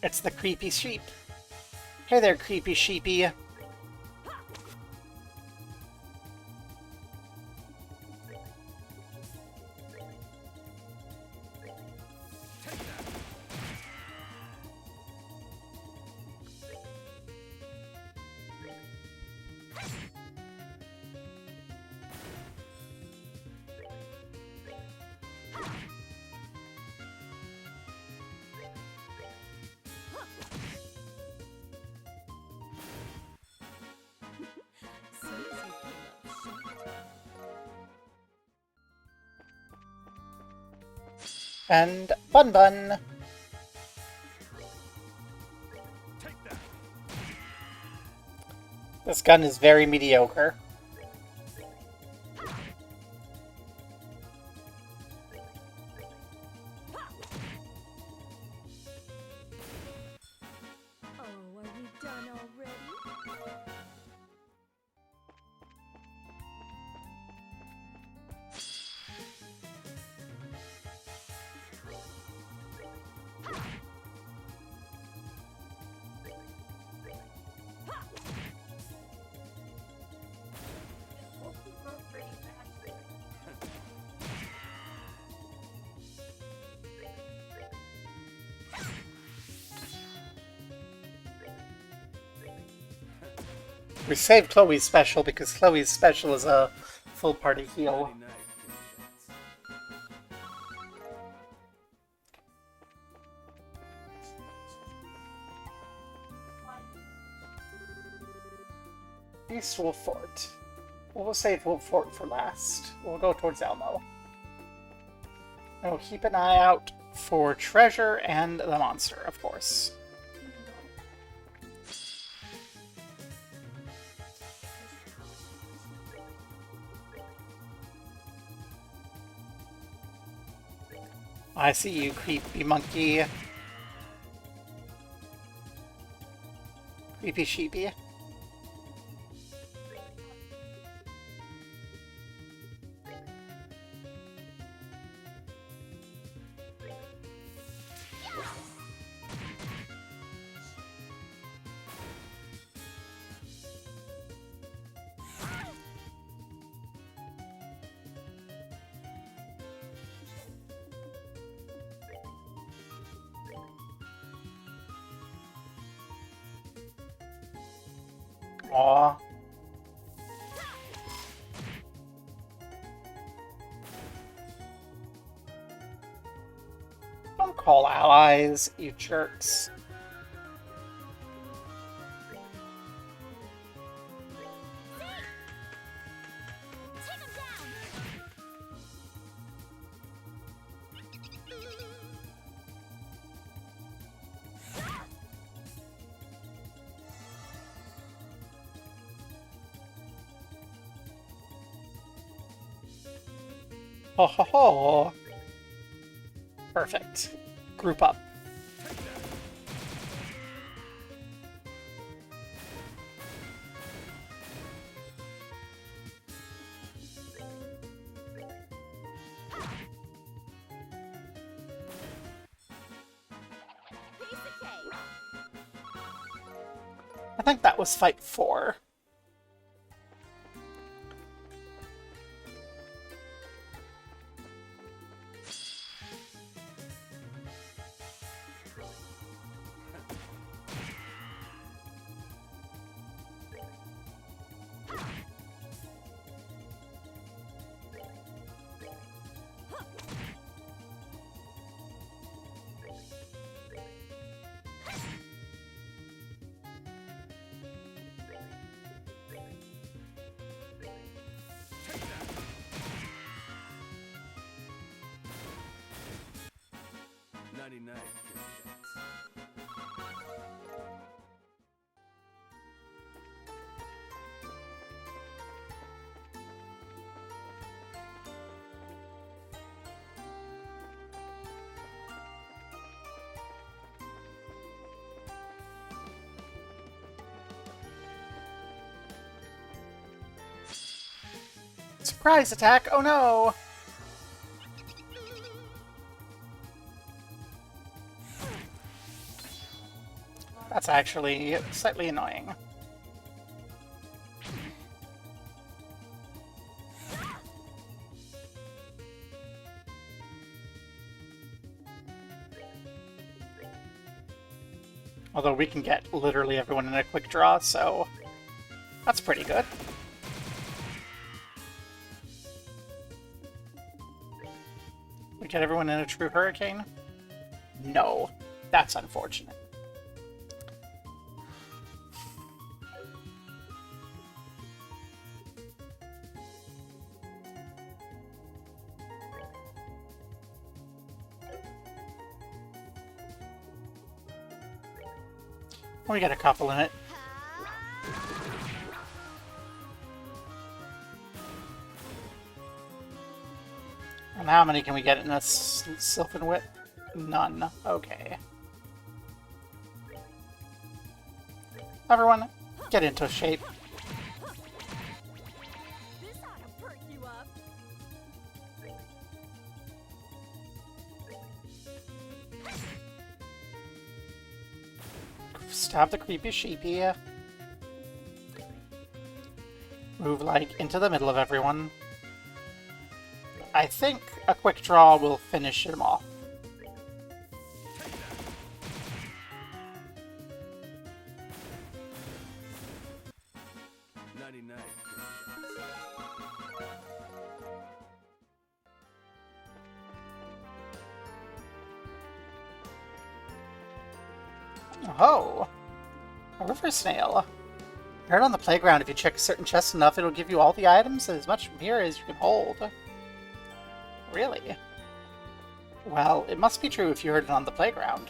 It's the creepy sheep. Hey there, creepy sheepy. And Bun Bun. This gun is very mediocre. Oh, are we done already? We saved Chloe's special because Chloe's special is a full party heal. East Wolf Fort. We'll save Wolf Fort for last. We'll go towards Elmo. And we'll keep an eye out for treasure and the monster, of course. I see you, creepy monkey. Creepy sheepy. Aw. Don't Call allies, you jerks. Take him down. Ho ho ho! Perfect. Group up. Piece of cake. I think that was fight 4. Nighty-night. Surprise attack! Oh no! That's actually slightly annoying. Although we can get literally everyone in a quick draw, so that's pretty good. We get everyone in a true hurricane? No. That's unfortunate. We got a couple in it. And how many can we get in a Sylphin Wit? None. Okay. Everyone, get into shape. This ought to perk you up. Stab the creepy sheepy. Move, like, into the middle of everyone. I think a quick draw will finish him off. Nighty-night. Oh! A river snail. I heard on the playground if you check a certain chest enough, it'll give you all the items and as much from here as you can hold. Really? Well, it must be true if you heard it on the playground.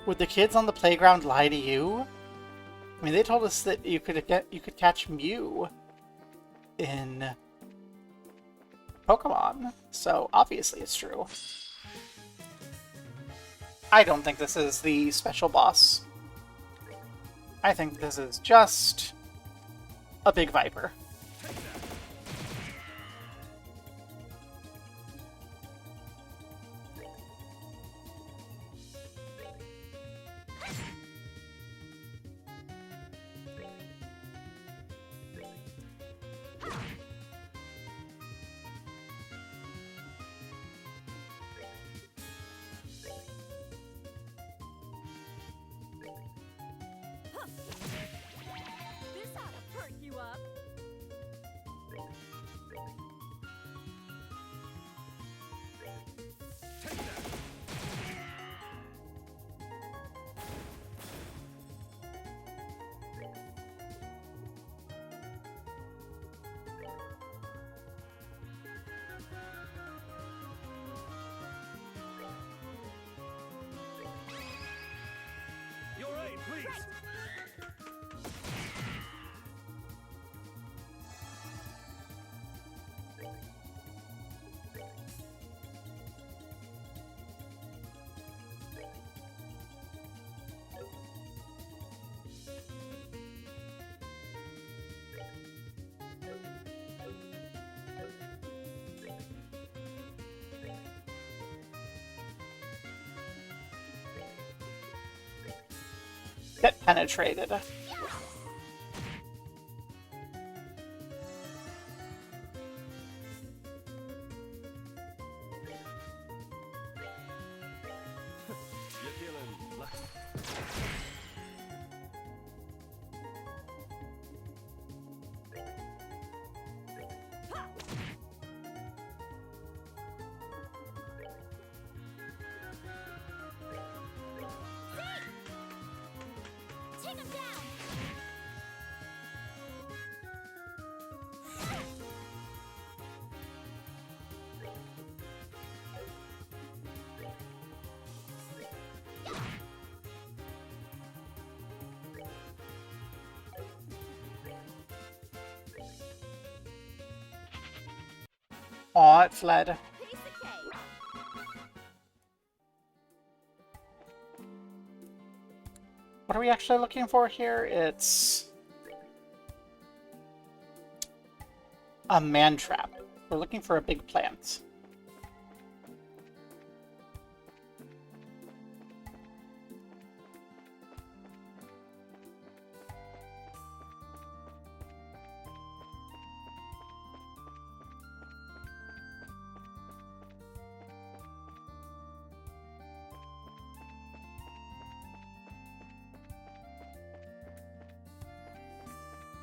Would the kids on the playground lie to you? I mean, they told us that you could catch Mew in Pokemon, so obviously it's true. I don't think this is the special boss. I think this is just a big viper. This ought to perk you up. Get penetrated. You're feeling lucky. Take him down. Aw, it fled. Piece of cake. What are we actually looking for here? It's a man trap. We're looking for a big plant.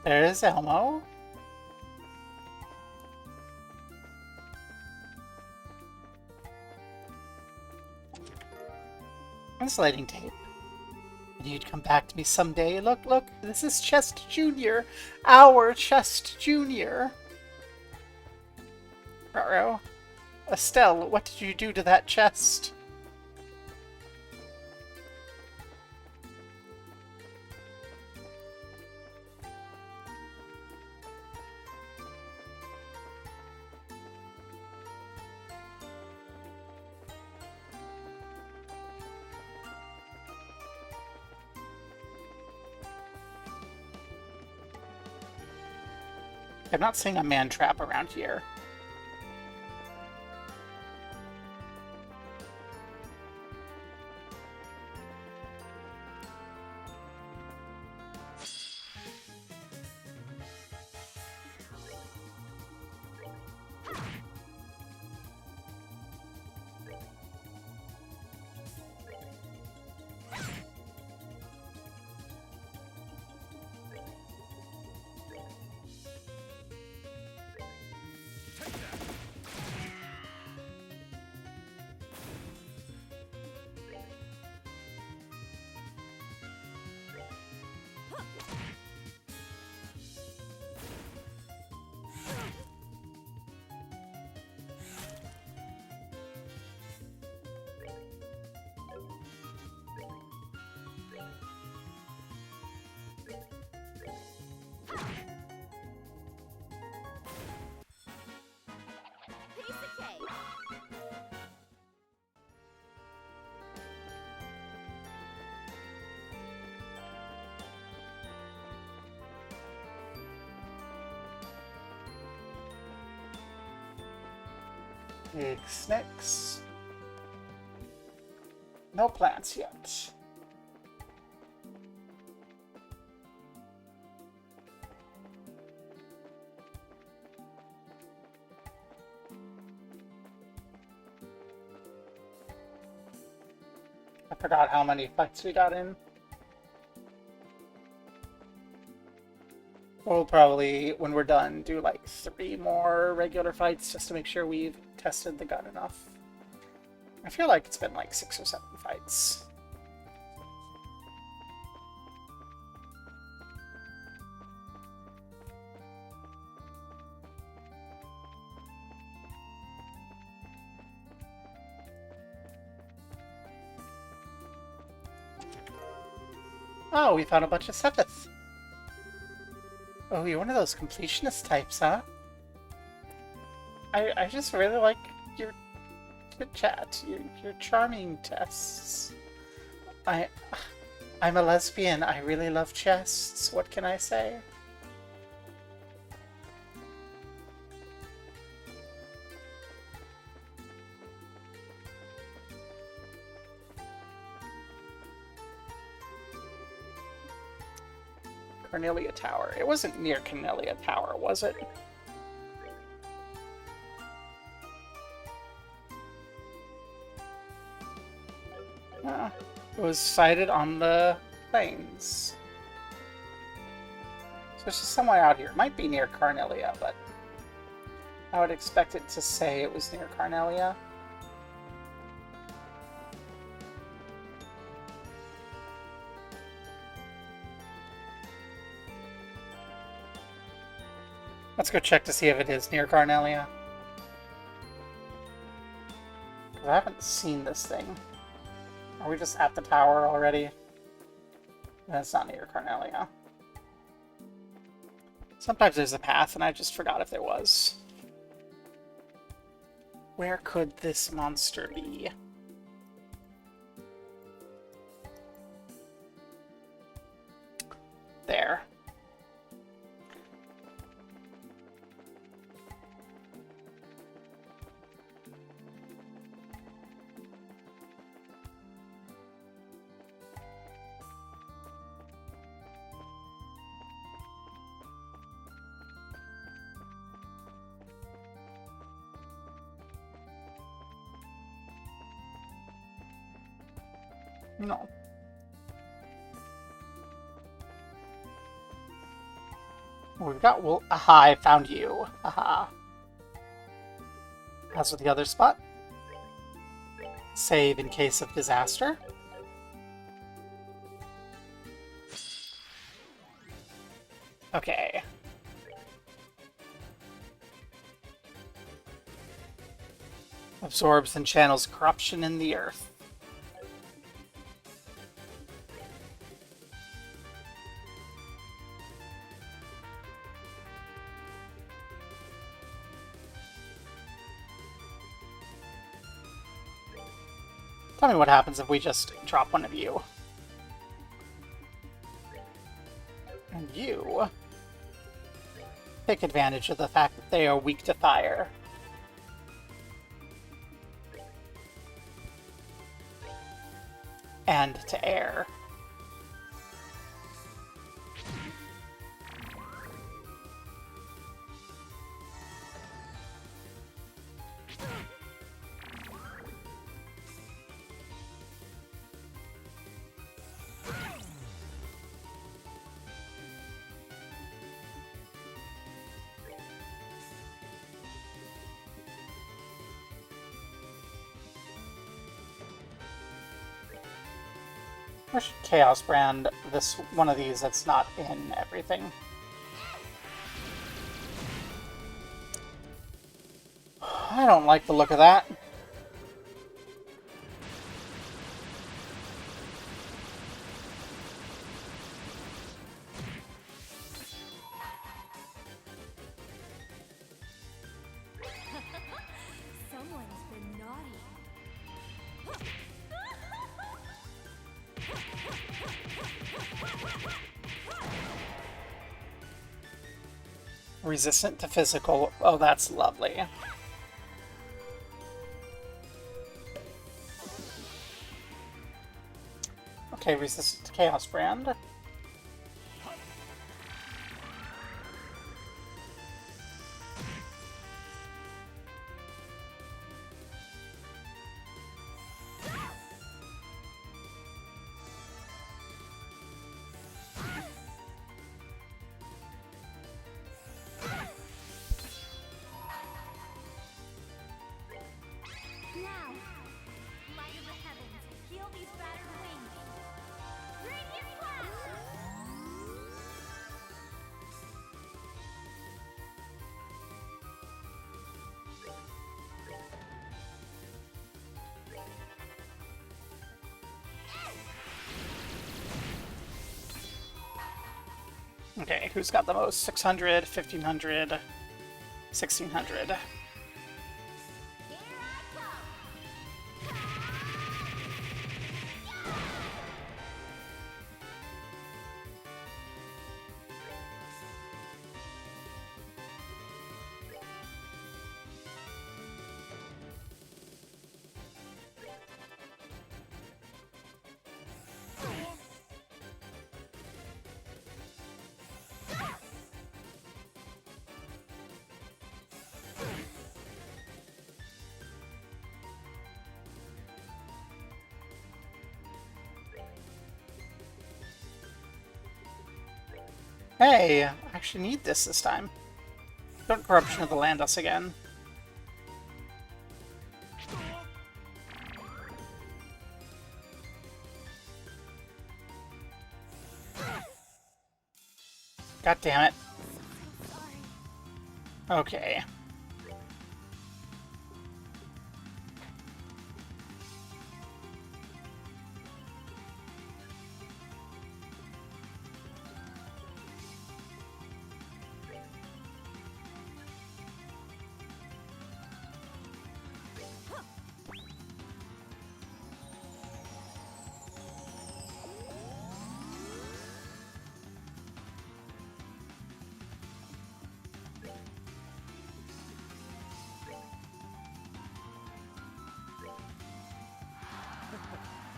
There's Elmo. Insulating tape. And you'd come back to me someday. Look, look, this is Chest Junior. Our Chest Junior. Uh-oh. Estelle, what did you do to that chest? I'm not seeing a man trap around here. Piece of cake. Big snakes. No plants yet. I forgot how many fights we got in. We'll probably, when we're done, do like 3 more regular fights just to make sure we've tested the gun enough. I feel like it's been like 6 or 7 fights. Oh, we found a bunch of Sepith. Oh, you're one of those completionist types, huh? I just really like your chat, your charming tests. I'm a lesbian. I really love chests. What can I say? Cornelia Tower. It wasn't near Cornelia Tower, was it? It was sighted on the plains. So it's just somewhere out here. It might be near Carnelia, but I would expect it to say it was near Carnelia. Let's go check to see if it is near Carnelia. Because I haven't seen this thing. Are we just at the tower already? That's not near Carnelia. Sometimes there's a path, and I just forgot if there was. Where could this monster be? There. No. We've got aha, I found you. Aha. As with the other spot. Save in case of disaster. Okay. Absorbs and channels corruption in the earth. Tell me what happens if we just drop one of you. And you take advantage of the fact that they are weak to fire. And to air. I should Chaos brand this one of these that's not in everything. I don't like the look of that. Someone's been naughty. Resistant to physical. Oh, that's lovely. Okay, resistant to Chaos brand. Now, light of the heavens, heal these battered wings. Radiant flash! Okay, who's got the most? 600, 1500, 1600. Hey, I actually need this time. Don't corruption of the land us again. God damn it. Okay.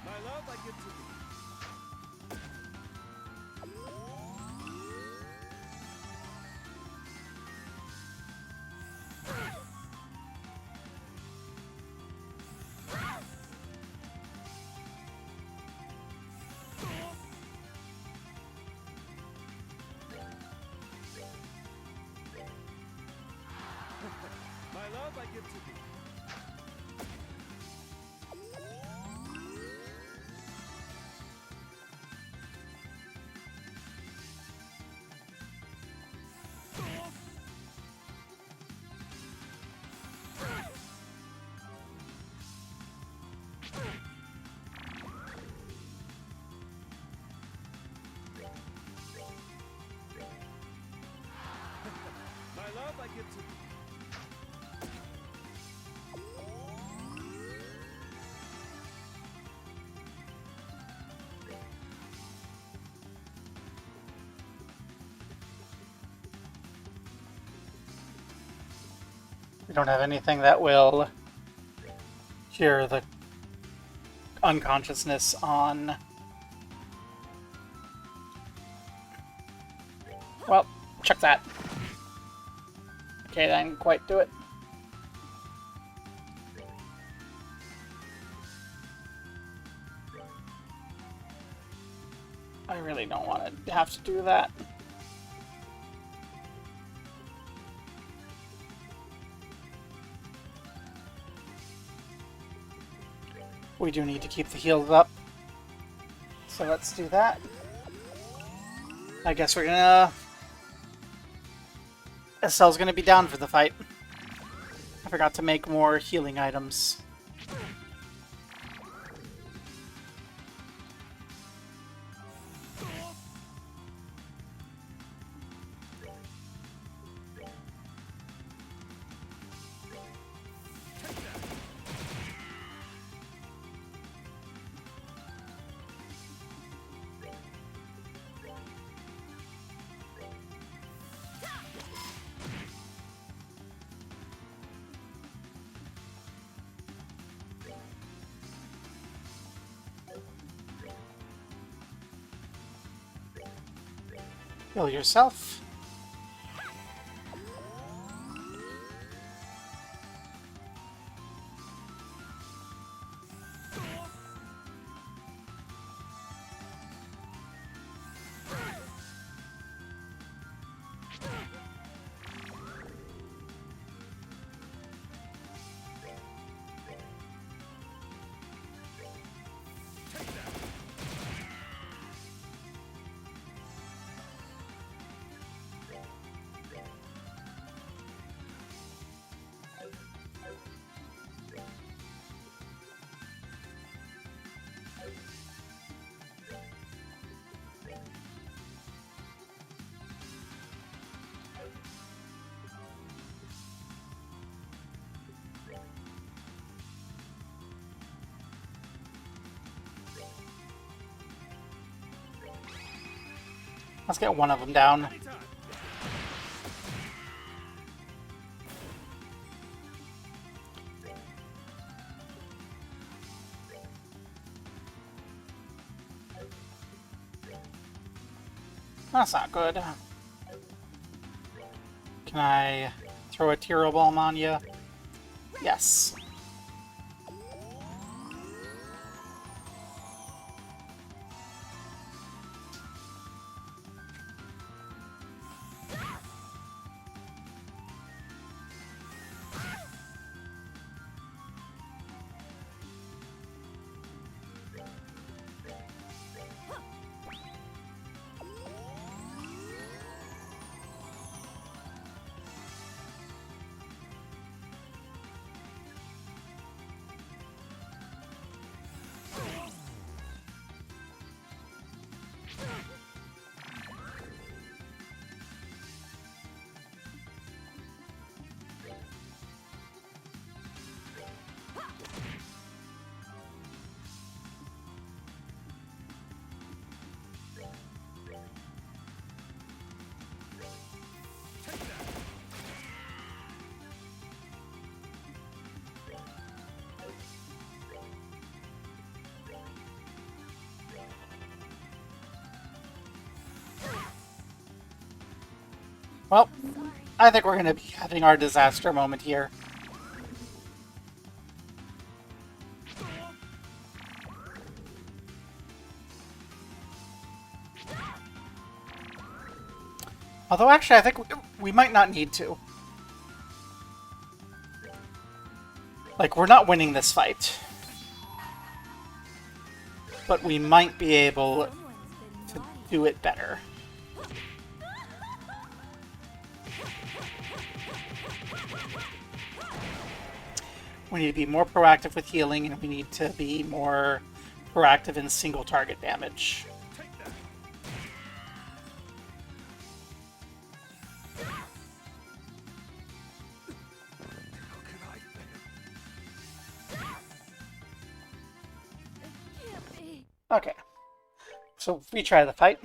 My love, I give to thee. My love, I give to thee. My love, I give to thee. We don't have anything that will cure the unconsciousness on... Well, check that. Okay, that didn't quite do it. I really don't want to have to do that. We do need to keep the heals up. So let's do that. I guess we're gonna... Estelle's gonna be down for the fight. I forgot to make more healing items. Heal yourself. Let's get one of them down. Anytime. That's not good. Can I throw a Tiro Bomb on you? Yes. Well, I think we're going to be having our disaster moment here. Although, actually, I think we might not need to. Like, we're not winning this fight. But we might be able to do it better. We need to be more proactive with healing, and we need to be more proactive in single target damage. Take that. How can I fail? Can't be. Okay. So, retry the fight.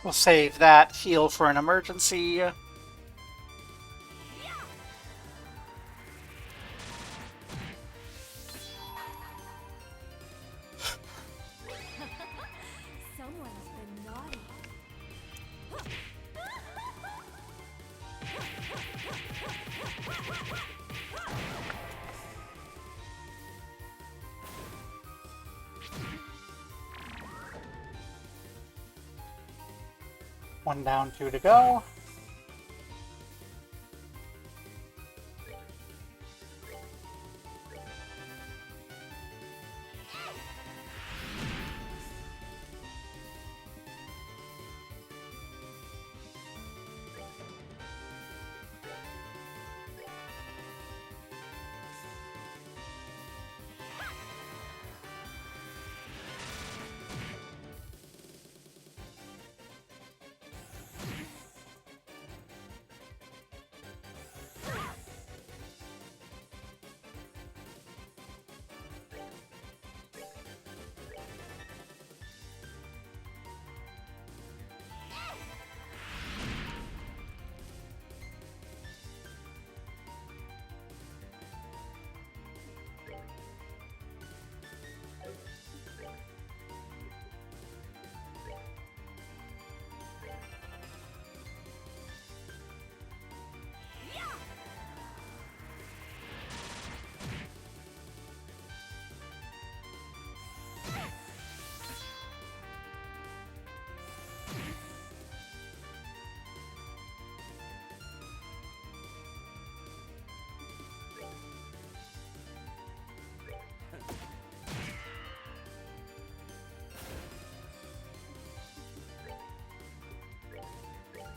We'll save that heal for an emergency. Someone's been naughty. One down, two to go.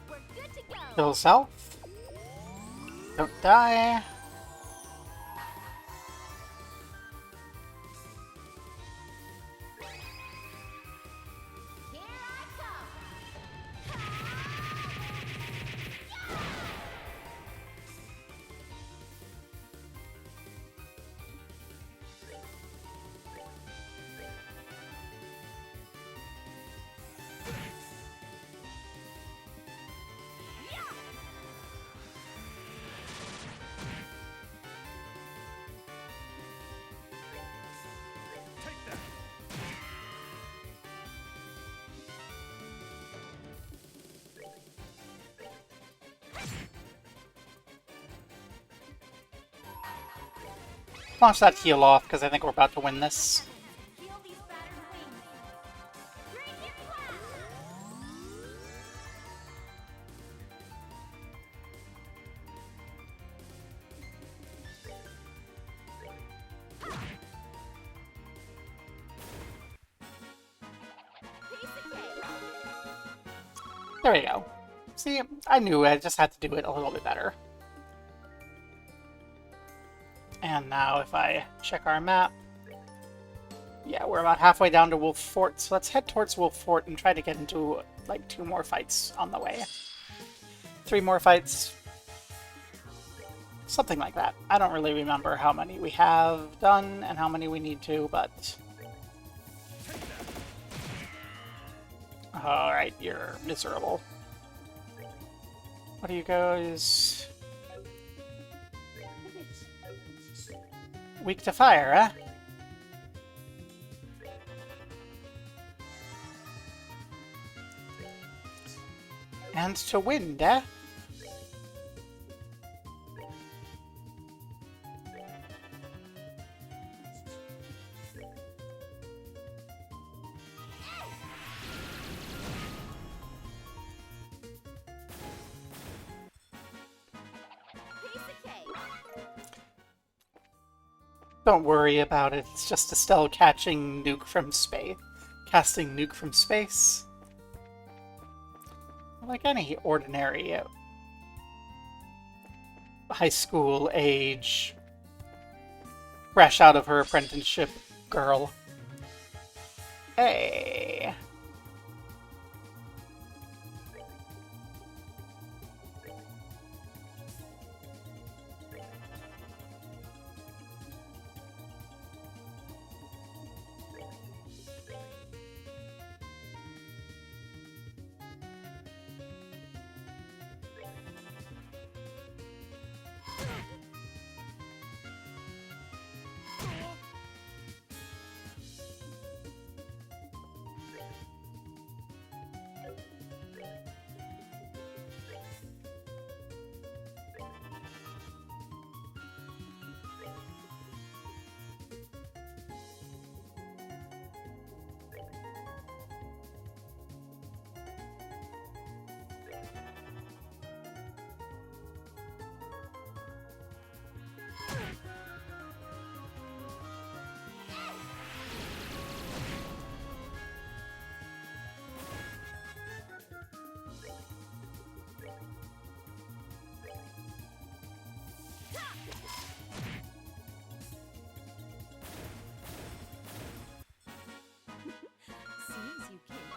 We're good to go. Kill self. Don't die. Here I come. Take that. Launch that heal off, because I think we're about to win this. Heal these battered wings. Ranger class. Piece of cake. There we go. See, I knew I just had to do it a little bit better. And now if I check our map, yeah, we're about halfway down to Wolf Fort, so let's head towards Wolf Fort and try to get into, like, 2 more fights on the way. 3 more fights. Something like that. I don't really remember how many we have done and how many we need to, but... Alright, you're miserable. What do you guys... Weak to fire, huh? And to wind, eh? Piece of cake. Don't worry about it. It's just Estelle catching nuke from space. Casting nuke from space. Like any ordinary high school age, fresh out of her apprenticeship girl. Hey.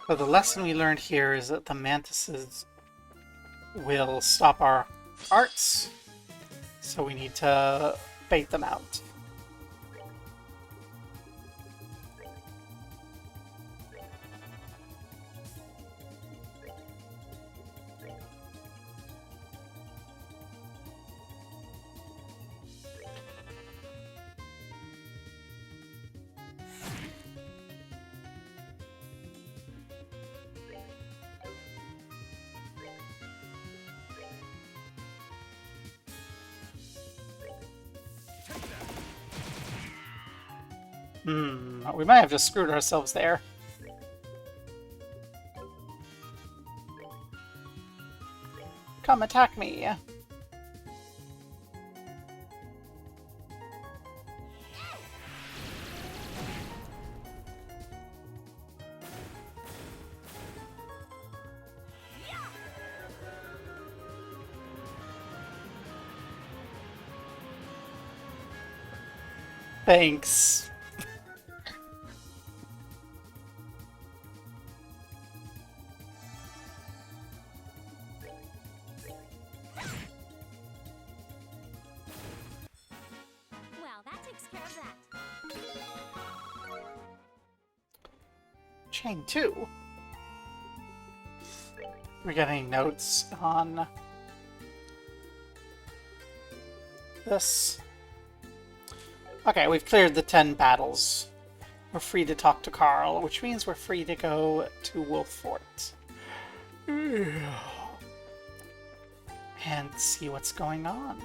So the lesson we learned here is that the mantises will stop our arts, so we need to bait them out. We might have just screwed ourselves there. Come attack me. Thanks. Well, that takes care of that. Chain 2. We got any notes on this? Okay, we've cleared the 10 battles. We're free to talk to Carl, which means we're free to go to Wolf Fort. And see what's going on.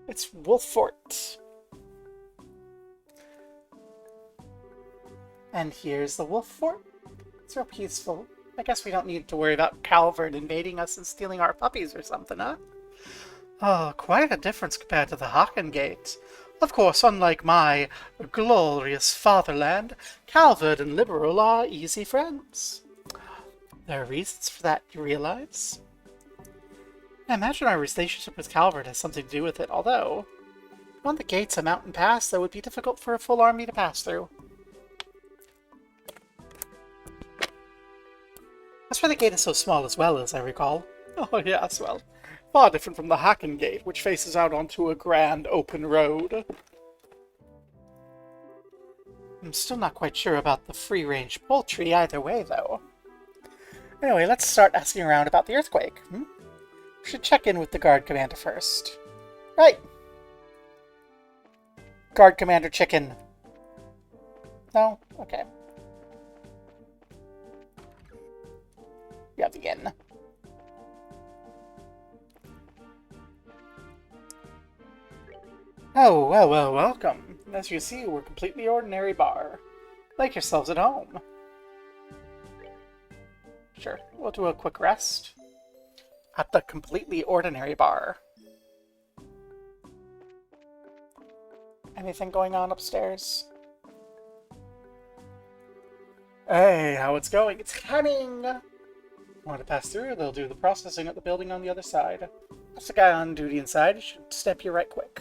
It's Wolf Fort. And here's the Wolf Fort. It's real peaceful. I guess we don't need to worry about Calvert invading us and stealing our puppies or something, huh? Oh, quite a difference compared to the Haken Gate. Of course, unlike my glorious fatherland, Calvert and Liberal are easy friends. There are reasons for that, you realize? I imagine our relationship with Calvert has something to do with it, although on the gate's a mountain pass that would be difficult for a full army to pass through. That's why the gate is so small as well, as I recall. Oh yes, well, far different from the Haken Gate, which faces out onto a grand open road. I'm still not quite sure about the free-range poultry either way, though. Anyway, let's start asking around about the earthquake. We should check in with the guard commander first. Right. Guard commander chicken. No? Okay. Yeah, begin. Oh, well, welcome. As you see, we're a completely ordinary bar. Make yourselves at home. Sure, we'll do a quick rest at the completely ordinary bar. Anything going on upstairs? Hey, how it's going? It's coming! Want to pass through? They'll do the processing at the building on the other side. That's the guy on duty inside. He should step you right quick.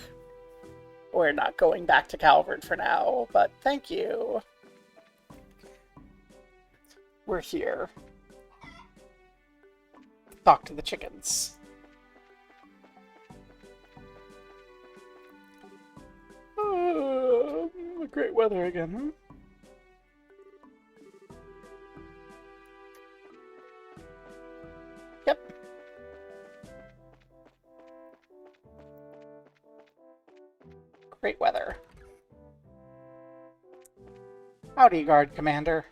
We're not going back to Calvert for now, but thank you. We're here. Talk to the chickens. Great weather again, huh? Yep. Great weather. Howdy, Guard Commander.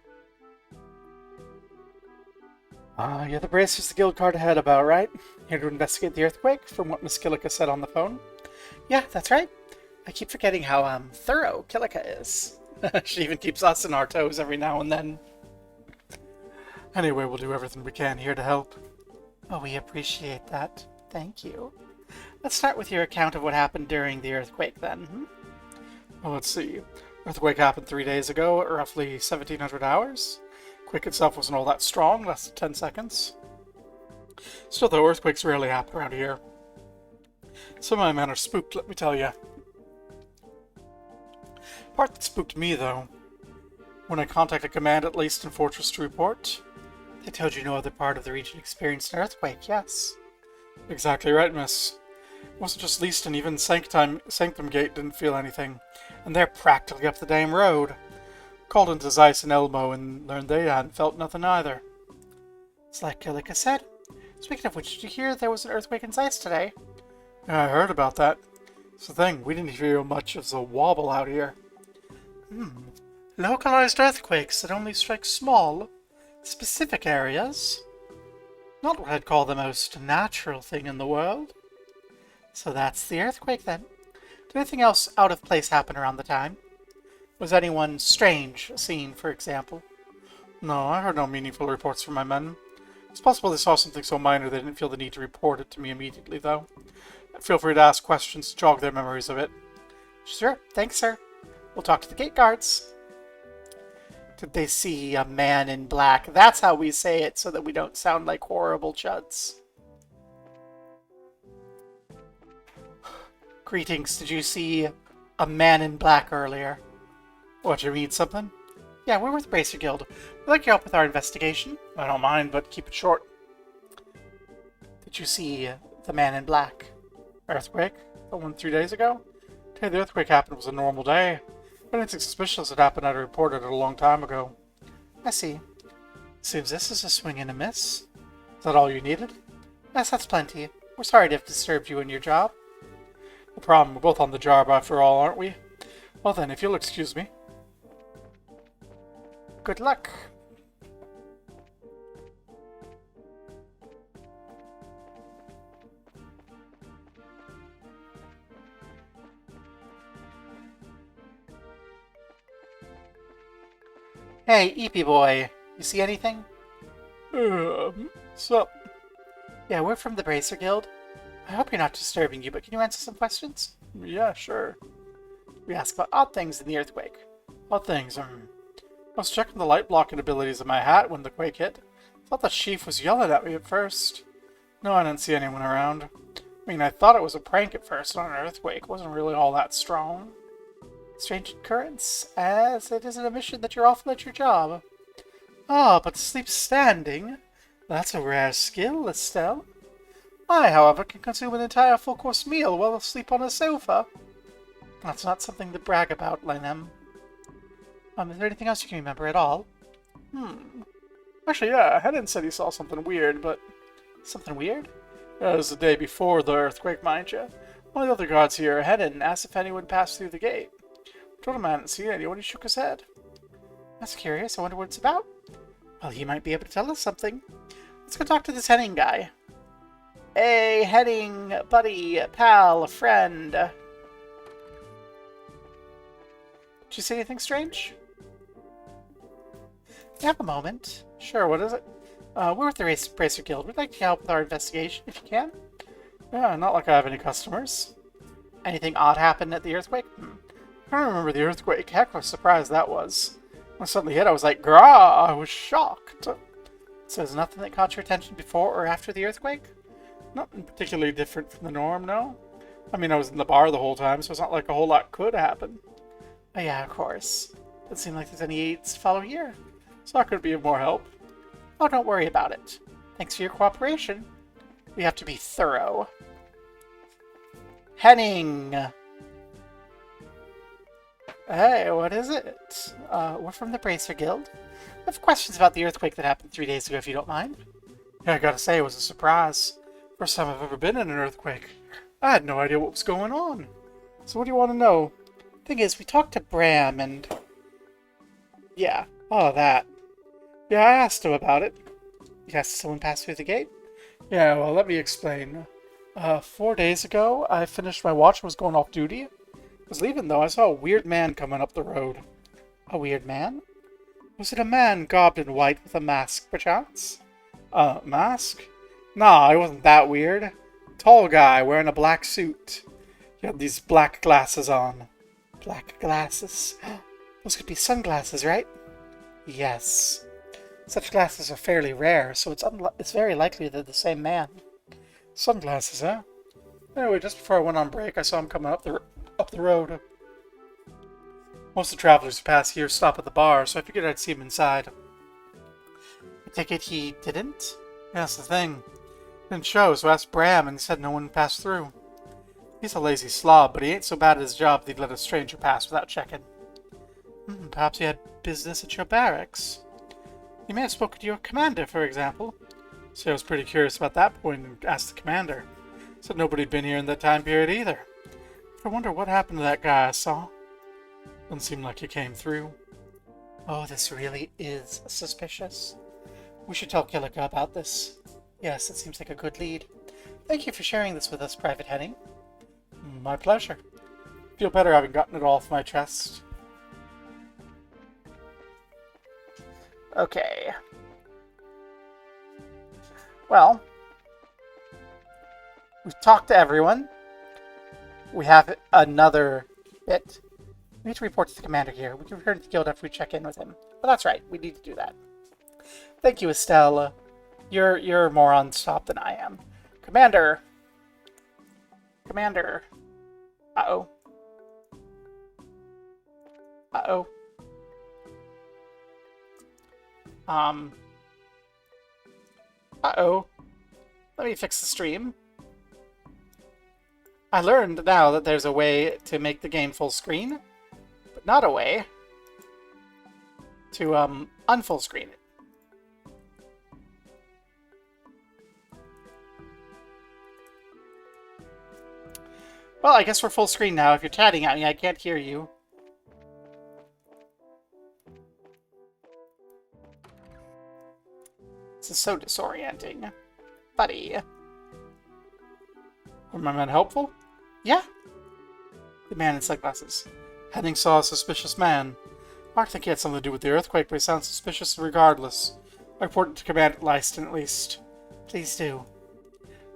You're the bracers the guild card ahead about, right? Here to investigate the earthquake, from what Miss Killica said on the phone? Yeah, that's right. I keep forgetting how, thorough Killica is. She even keeps us in our toes every now and then. Anyway, we'll do everything we can here to help. Oh, we appreciate that. Thank you. Let's start with your account of what happened during the earthquake, then. Well, let's see. Earthquake happened 3 days ago at roughly 1700 hours. Quake itself wasn't all that strong, less than 10 seconds. Still, though, earthquakes rarely happen around here. Some of my men are spooked, let me tell you. Part that spooked me, though, when I contacted command at Leiston Fortress to report, They told you no other part of the region experienced an earthquake, yes. exactly right, miss. It wasn't just Leiston, even Sanctum Gate didn't feel anything, and they're practically up the damn road. Called into Zeiss and Elmo and learned they hadn't felt nothing either. It's like I said. Speaking of which, did you hear there was an earthquake in Zeiss today? Yeah, I heard about that. It's the thing, we didn't hear much of a wobble out here. Localized earthquakes that only strike small, specific areas. Not what I'd call the most natural thing in the world. So that's the earthquake then. Did anything else out of place happen around the time? Was anyone strange seen, for example? No, I heard no meaningful reports from my men. It's possible they saw something so minor they didn't feel the need to report it to me immediately, though. Feel free to ask questions to jog their memories of it. Sure, thanks, sir. We'll talk to the gate guards. Did they see a man in black? That's how we say it, so that we don't sound like horrible chuds. Greetings, did you see a man in black earlier? What, you need something? Yeah, we're with Bracer Guild. We'd like your help with our investigation. I don't mind, but keep it short. Did you see the man in black? Earthquake? The one 3 days ago? The day the earthquake happened was a normal day. If anything suspicious had happened, I'd have reported it a long time ago. I see. Seems this is a swing and a miss. Is that all you needed? Yes, that's plenty. We're sorry to have disturbed you in your job. No problem, we're both on the job after all, aren't we? Well then, if you'll excuse me. Good luck. Hey, Eepy boy, you see anything? Sup? Yeah, we're from the Bracer Guild. I hope you're not disturbing you, but can you answer some questions? Yeah, sure. We ask about odd things in the earthquake. Odd things, I was checking the light blocking abilities of my hat when the quake hit. Thought the chief was yelling at me at first. No, I didn't see anyone around. I mean, I thought it was a prank at first, not an earthquake. It wasn't really all that strong. Strange occurrence, as it is an admission that you're awful at your job. Ah, but to sleep standing? That's a rare skill, Estelle. I, however, can consume an entire full-course meal while asleep on a sofa. That's not something to brag about, Linem. Is there anything else you can remember at all? Actually, yeah, Hedden said he saw something weird, but... Something weird? Yeah, it was the day before the earthquake, mind you. One of the other guards here, Hedden, asked if anyone passed through the gate. I told him I hadn't seen anyone, he shook his head. That's curious, I wonder what it's about. Well, he might be able to tell us something. Let's go talk to this Henning guy. Hey, Henning, buddy, pal, friend. Did you see anything strange? You have a moment. Sure, what is it? We're with the Bracer Guild. We'd like to help with our investigation, if you can. Yeah, not like I have any customers. Anything odd happen at the earthquake? I don't remember the earthquake. Heck, what a surprise that was. When it suddenly hit, I was like, grah! I was shocked. So there's nothing that caught your attention before or after the earthquake? Nothing particularly different from the norm, no. I mean, I was in the bar the whole time, so it's not like a whole lot could happen. Oh yeah, of course. Doesn't seem like there's any aids to follow here. So I could be of more help. Oh, don't worry about it. Thanks for your cooperation. We have to be thorough. Henning! Hey, what is it? We're from the Bracer Guild. I have questions about the earthquake that happened 3 days ago, if you don't mind. Yeah, I gotta say, it was a surprise. First time I've ever been in an earthquake. I had no idea what was going on. So what do you want to know? Thing is, we talked to Bram and... Yeah, all of that. Yeah, I asked him about it. Yes, someone passed through the gate? Yeah, well, let me explain. 4 days ago, I finished my watch and was going off duty. I was leaving, though. I saw a weird man coming up the road. A weird man? Was it a man garbed in white with a mask, perchance? Mask? Nah, he wasn't that weird. Tall guy, wearing a black suit. He had these black glasses on. Black glasses? Those could be sunglasses, right? Yes. Such glasses are fairly rare, so it's very likely they're the same man. Sunglasses, huh? Anyway, just before I went on break, I saw him coming up the road. Most of the travelers who pass here stop at the bar, so I figured I'd see him inside. I take it he didn't? Yeah, that's the thing. Didn't show, so I asked Bram, and he said no one passed through. He's a lazy slob, but he ain't so bad at his job that he'd let a stranger pass without checking. Perhaps he had business at your barracks. He may have spoken to your commander, for example. So I was pretty curious about that point and asked the commander. Said nobody had been here in that time period either. I wonder what happened to that guy I saw. Doesn't seem like he came through. Oh, this really is suspicious. We should tell Kilika about this. Yes, it seems like a good lead. Thank you for sharing this with us, Private Henning. My pleasure. Feel better having gotten it off my chest. Okay. Well, we've talked to everyone. We have another bit. We need to report to the commander here. We can return to the guild after we check in with him. But that's right, we need to do that. Thank you, Estelle. You're more on top than I am. Commander. Commander. Uh-oh. Uh-oh. Uh-oh. Let me fix the stream. I learned now that there's a way to make the game full screen, but not a way to, unfull screen it. Well, I guess we're full screen now. If you're chatting at me, I can't hear you. This is so disorienting. Buddy. Were my men helpful? Yeah. The man in sunglasses. Henning saw a suspicious man. I think he had something to do with the earthquake, but he sounds suspicious regardless. I report it to Commander Lyston at least. Please do.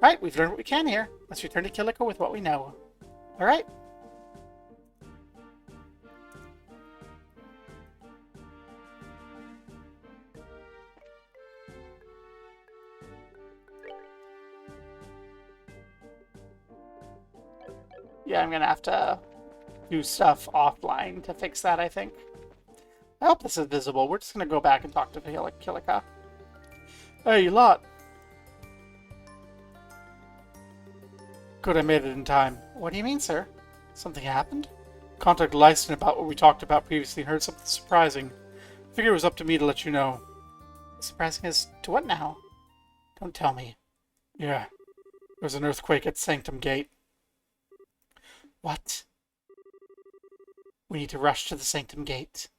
Right, we've learned what we can here. Let's return to Kilika with what we know. Alright. Yeah, I'm gonna have to do stuff offline to fix that, I think. I hope this is visible. We're just gonna go back and talk to Kilika. Hey, you lot. Good, I made it in time. What do you mean, sir? Something happened? Contact Lyston about what we talked about previously and heard something surprising. Figured it was up to me to let you know. Surprising as to what now? Don't tell me. Yeah. There was an earthquake at Sanctum Gate. What? We need to rush to the Sanctum Gate.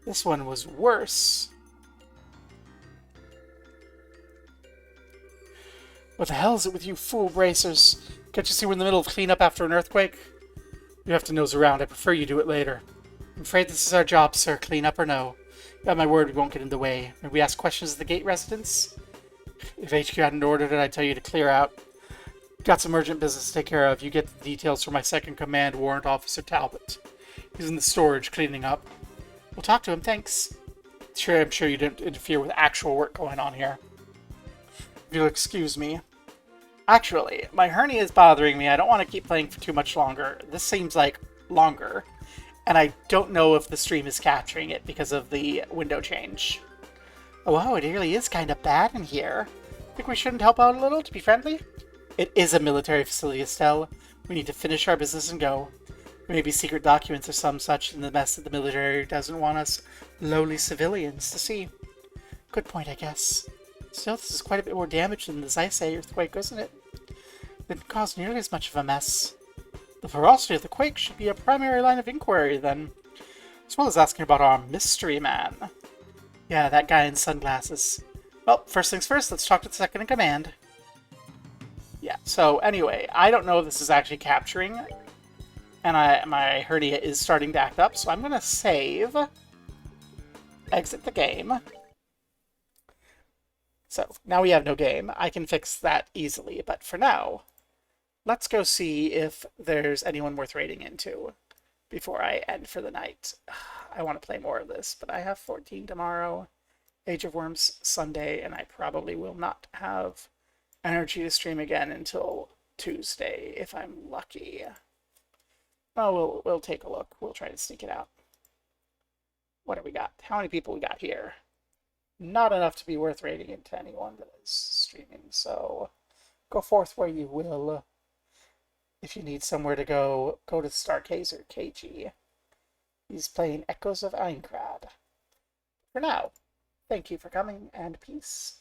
This one was worse. What the hell is it with you fool bracers? Can't you see we're in the middle of cleanup after an earthquake? You have to nose around. I prefer you do it later. I'm afraid this is our job, sir, cleanup or no. You have my word, we won't get in the way. May we ask questions of the gate residents? If HQ hadn't ordered it, I'd tell you to clear out. Got some urgent business to take care of. You get the details from my second command, Warrant Officer Talbot. He's in the storage, cleaning up. We'll talk to him, thanks. Sure, I'm sure you didn't interfere with actual work going on here. If you'll excuse me. Actually, my hernia is bothering me. I don't want to keep playing for too much longer. This seems like longer. And I don't know if the stream is capturing it because of the window change. Oh, wow, it really is kind of bad in here. Think we shouldn't help out a little to be friendly? It is a military facility, Estelle. We need to finish our business and go. There may be secret documents or some such in the mess that the military doesn't want us lowly civilians to see. Good point, I guess. Still, this is quite a bit more damage than the Zeisei earthquake, isn't it? Didn't cause nearly as much of a mess. The ferocity of the quake should be a primary line of inquiry, then. As well as asking about our mystery man. Yeah, that guy in sunglasses. Well, first things first, let's talk to the second in command. Yeah, so anyway, I don't know if this is actually capturing, and my hernia is starting to act up, so I'm going to save, exit the game. So, now we have no game. I can fix that easily, but for now, let's go see if there's anyone worth raiding into before I end for the night. I want to play more of this, but I have 14 tomorrow, Age of Worms Sunday, and I probably will not have energy to stream again until Tuesday if I'm lucky. Oh, we'll take a look. We'll try to sneak it out. What do we got? How many people we got here? Not enough to be worth rating into anyone that is streaming, so go forth where you will. If you need somewhere to go, go to Stargazer KG. He's playing Echoes of Einkrad. For now, thank you for coming, and peace.